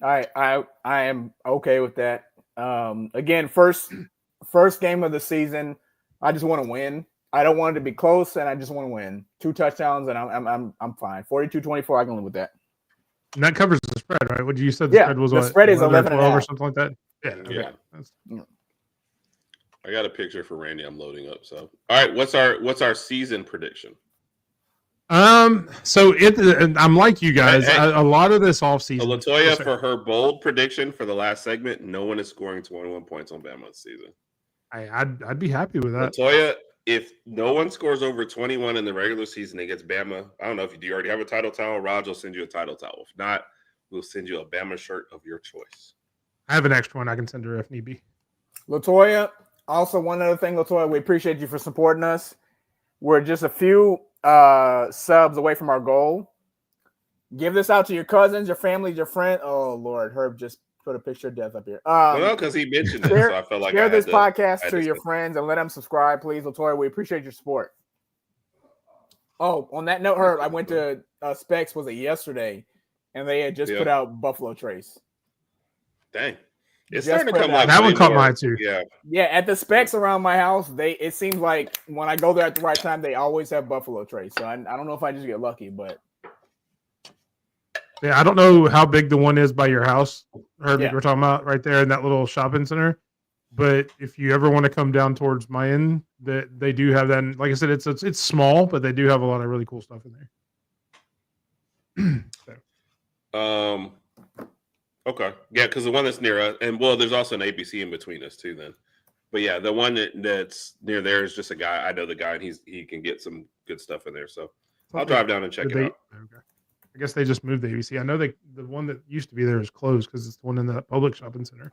I am okay with that. Again, first game of the season. I just want to win. I don't want it to be close, and I just want to win. 2 touchdowns, and I'm fine. 42-24, I can live with that. And that covers the spread, right? What you said the spread was? The spread is 11 or something like that. Yeah. I got a picture for Randy. I'm loading up. So, all right, what's our season prediction? So I'm like you guys. A lot of this offseason. So Latoya, for her bold prediction for the last segment, no one is scoring 21 points on Bama this season. I'd be happy with that. Latoya, if no one scores over 21 in the regular season against Bama, I don't know if you already have a title towel. Rodg will send you a title towel. If not, we'll send you a Bama shirt of your choice. I have an extra one I can send her if need be. Latoya, also one other thing, Latoya, we appreciate you for supporting us. We're just a few subs away from our goal. Give this out to your cousins, your family, your friend. Oh Lord, Herb just put a picture of death up here. No, because he mentioned it, so I felt like share this podcast to your friends and let them subscribe, please, Latoya. We appreciate your support. Oh, on that note, Herb, I went to Specs. Was it yesterday? And they had just put out Buffalo Trace. Dang. It's starting to come out. That one caught my too. Yeah. At the Specs around my house, it seems like when I go there at the right time, they always have Buffalo Trace. So I don't know if I just get lucky, but yeah, I don't know how big the one is by your house, Herbie. We're talking about right there in that little shopping center. But if you ever want to come down towards my end, they do have that. And like I said, it's small, but they do have a lot of really cool stuff in there. Okay. Yeah, because the one that's near us, and there's also an ABC in between us too. Then, but yeah, the one that's near there is just a guy. I know the guy, and he can get some good stuff in there. So I'll drive down and check it out. Okay. I guess they just moved the ABC. I know the one that used to be there is closed because it's the one in the public shopping center.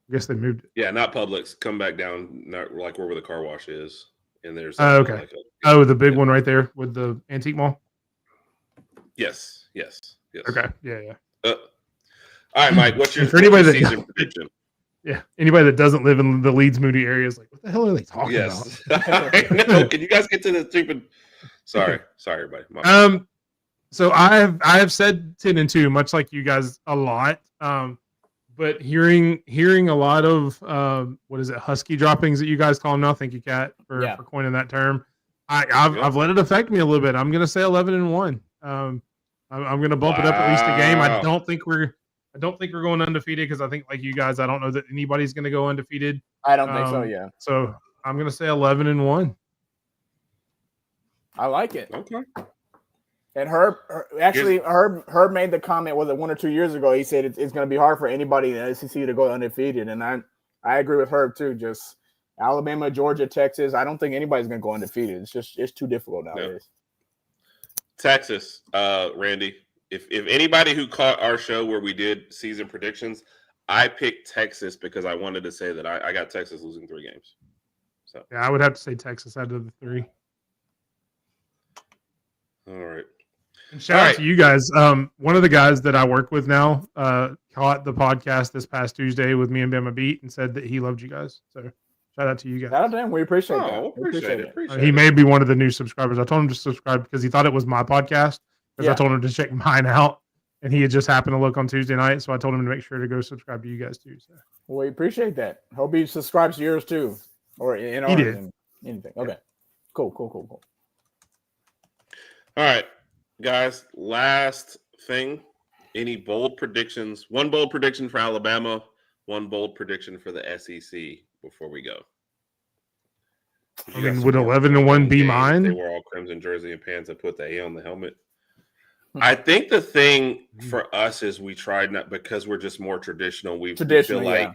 I guess they moved it. Yeah, not Publix. Come back down, not like where the car wash is. And there's okay. The big one right there with the antique mall. Yes. Okay. Yeah. All right, Mike. What's your season prediction? Yeah. Anybody that doesn't live in the Leeds Moody area is like, what the hell are they talking about? No, can you guys get to the stupid? Sorry, everybody. So I have said 10-2, much like you guys a lot. But hearing a lot of what is it, husky droppings that you guys call them now? Thank you, Kat, for coining that term. I've let it affect me a little bit. I'm going to say 11-1. I'm going to bump it up at least a game. I don't think we're going undefeated because I think, like you guys, I don't know that anybody's going to go undefeated. I don't think so. Yeah. So I'm going to say 11-1. I like it. Okay. And Herb made the comment, was it 1 or 2 years ago? He said it's going to be hard for anybody in the SEC to go undefeated, and I agree with Herb too. Just Alabama, Georgia, Texas. I don't think anybody's going to go undefeated. It's too difficult nowadays. No. Texas, Randy. If anybody who caught our show where we did season predictions, I picked Texas because I wanted to say that I got Texas losing 3 games. So yeah, I would have to say Texas out of the 3. All right. And shout out to you guys. One of the guys that I work with now caught the podcast this past Tuesday with me and Bama Beat and said that he loved you guys. So shout out to you guys. Shout out to him. We appreciate that. Appreciate it. He may be one of the new subscribers. I told him to subscribe because he thought it was my podcast. Because I told him to check mine out, and he had just happened to look on Tuesday night. So I told him to make sure to go subscribe to you guys too. So we appreciate that. Hope he subscribes to yours too, or he did. Anything. Okay. Cool. All right, guys, last thing. Any bold predictions? One bold prediction for Alabama, one bold prediction for the SEC before we go. I mean, would 11-1 be mine? They wore all crimson jersey and pants and put the A on the helmet. I think the thing for us is we tried not because we're just more traditional. We feel like,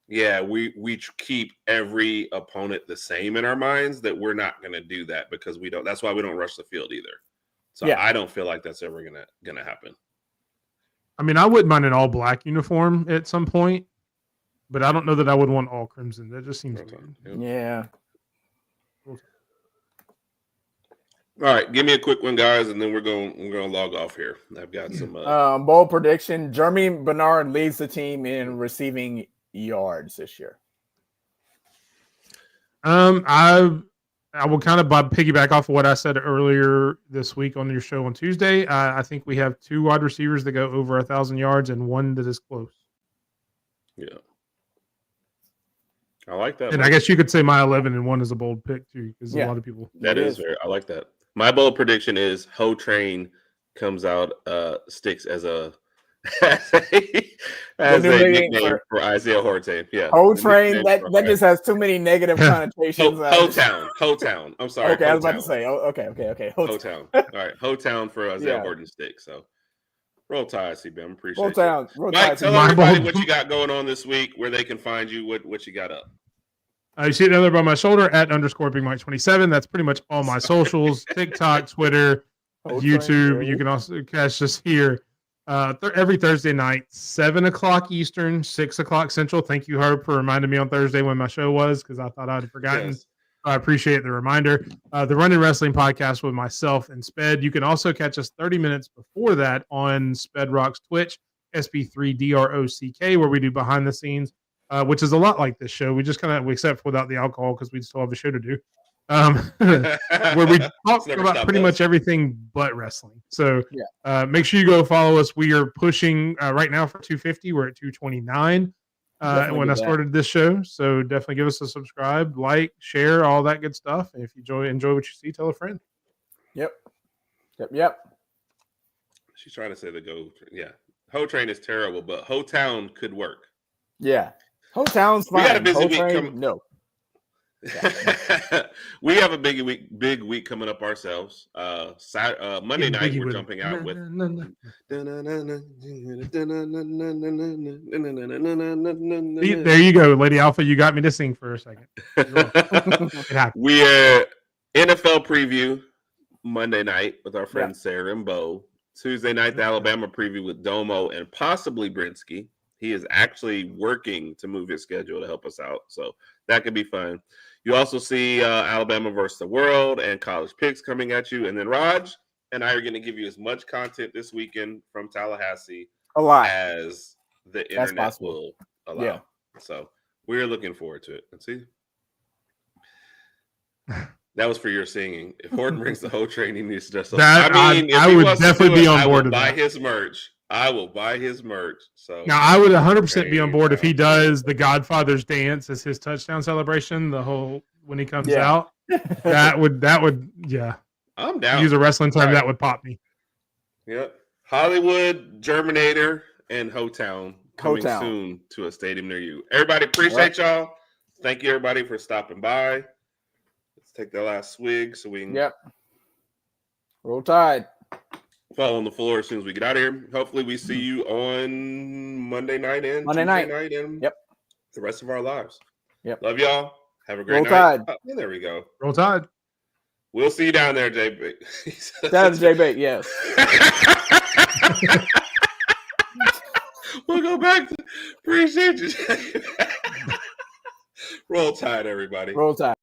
we keep every opponent the same in our minds that we're not going to do that because we don't. That's why we don't rush the field either. So I don't feel like that's ever gonna happen. I mean, I wouldn't mind an all black uniform at some point, but I don't know that I would want all crimson. That just seems weird. Yeah. All right, give me a quick one, guys, and then we're gonna log off here. I've got some bold prediction. Jeremy Bernard leads the team in receiving yards this year. I will kind of piggyback off of what I said earlier this week on your show on Tuesday. I think we have 2 wide receivers that go over 1,000 yards and 1 that is close. Yeah, I like that. And I guess you could say my 11-1 is a bold pick too, because a lot of people. That is very. I like that. My bold prediction is Ho Train comes out, sticks as a nickname for Isaiah Horton. Yeah. Ho Train, that just has too many negative connotations. Ho Town. I'm sorry. Okay, I was about to say. Okay. Ho Town. All right. Ho Town for Isaiah Horton stick. So roll Tide, CBM. Appreciate it. Mike, tell everybody what you got going on this week, where they can find you, what you got up. You see it another by my shoulder at _BigMike27. That's pretty much all my socials: TikTok, Twitter, YouTube. You can also catch us here every Thursday night, 7:00 Eastern, 6:00 Central. Thank you, Herb, for reminding me on Thursday when my show was, because I thought I'd forgotten. Yes. I appreciate the reminder. The Running Wrestling podcast with myself and Sped. You can also catch us 30 minutes before that on Sped Rock's Twitch, SB3DROCK, where we do behind the scenes, which is a lot like this show. We just except without the alcohol because we still have a show to do. Where we talk about pretty much everything but wrestling. So make sure you go follow us. We are pushing right now for 250. We're at 229 when I started this show. So definitely give us a subscribe, like, share, all that good stuff. And if you enjoy what you see, tell a friend. Yep. She's trying to say the go. Yeah. Ho Train is terrible, but Ho Town could work. Yeah. Ho Town's fine. We got a busy week coming. No. We We have a big week coming up ourselves. Monday night we're jumping out with. There you go, Lady Alpha. You got me to sing for a second. We are NFL preview Monday night with our friend Sarah and Bo. Tuesday night, the Alabama preview with Domo and possibly Brinsky. He is actually working to move his schedule to help us out, so that could be fun. You also see Alabama versus the world and college picks coming at you, and then Rodg and I are going to give you as much content this weekend from Tallahassee as the internet will allow. Yeah. So we're looking forward to it. Let's see. That was for your singing. If Horton brings the whole train, he needs to dress up. I would definitely be on board with that. I will buy his merch. I will buy his merch. So now I would 100% be on board if he does the Godfather's dance as his touchdown celebration. The whole when he comes out, that would I'm down. Use a wrestling term that would pop me. Yep. Hollywood, Germinator, and Hotown coming soon to a stadium near you. Everybody, appreciate y'all. Thank you, everybody, for stopping by. Let's take the last swig so we can. Yep. Roll Tide. Fall on the floor as soon as we get out of here. Hopefully, we see you on Monday night and Tuesday night and the rest of our lives. Yep. Love y'all. Have a great night. Tide. Oh, there we go. Roll Tide. We'll see you down there, J-Bait. That's J-Bait, yes. We'll go back to appreciate you. Roll Tide, everybody. Roll Tide.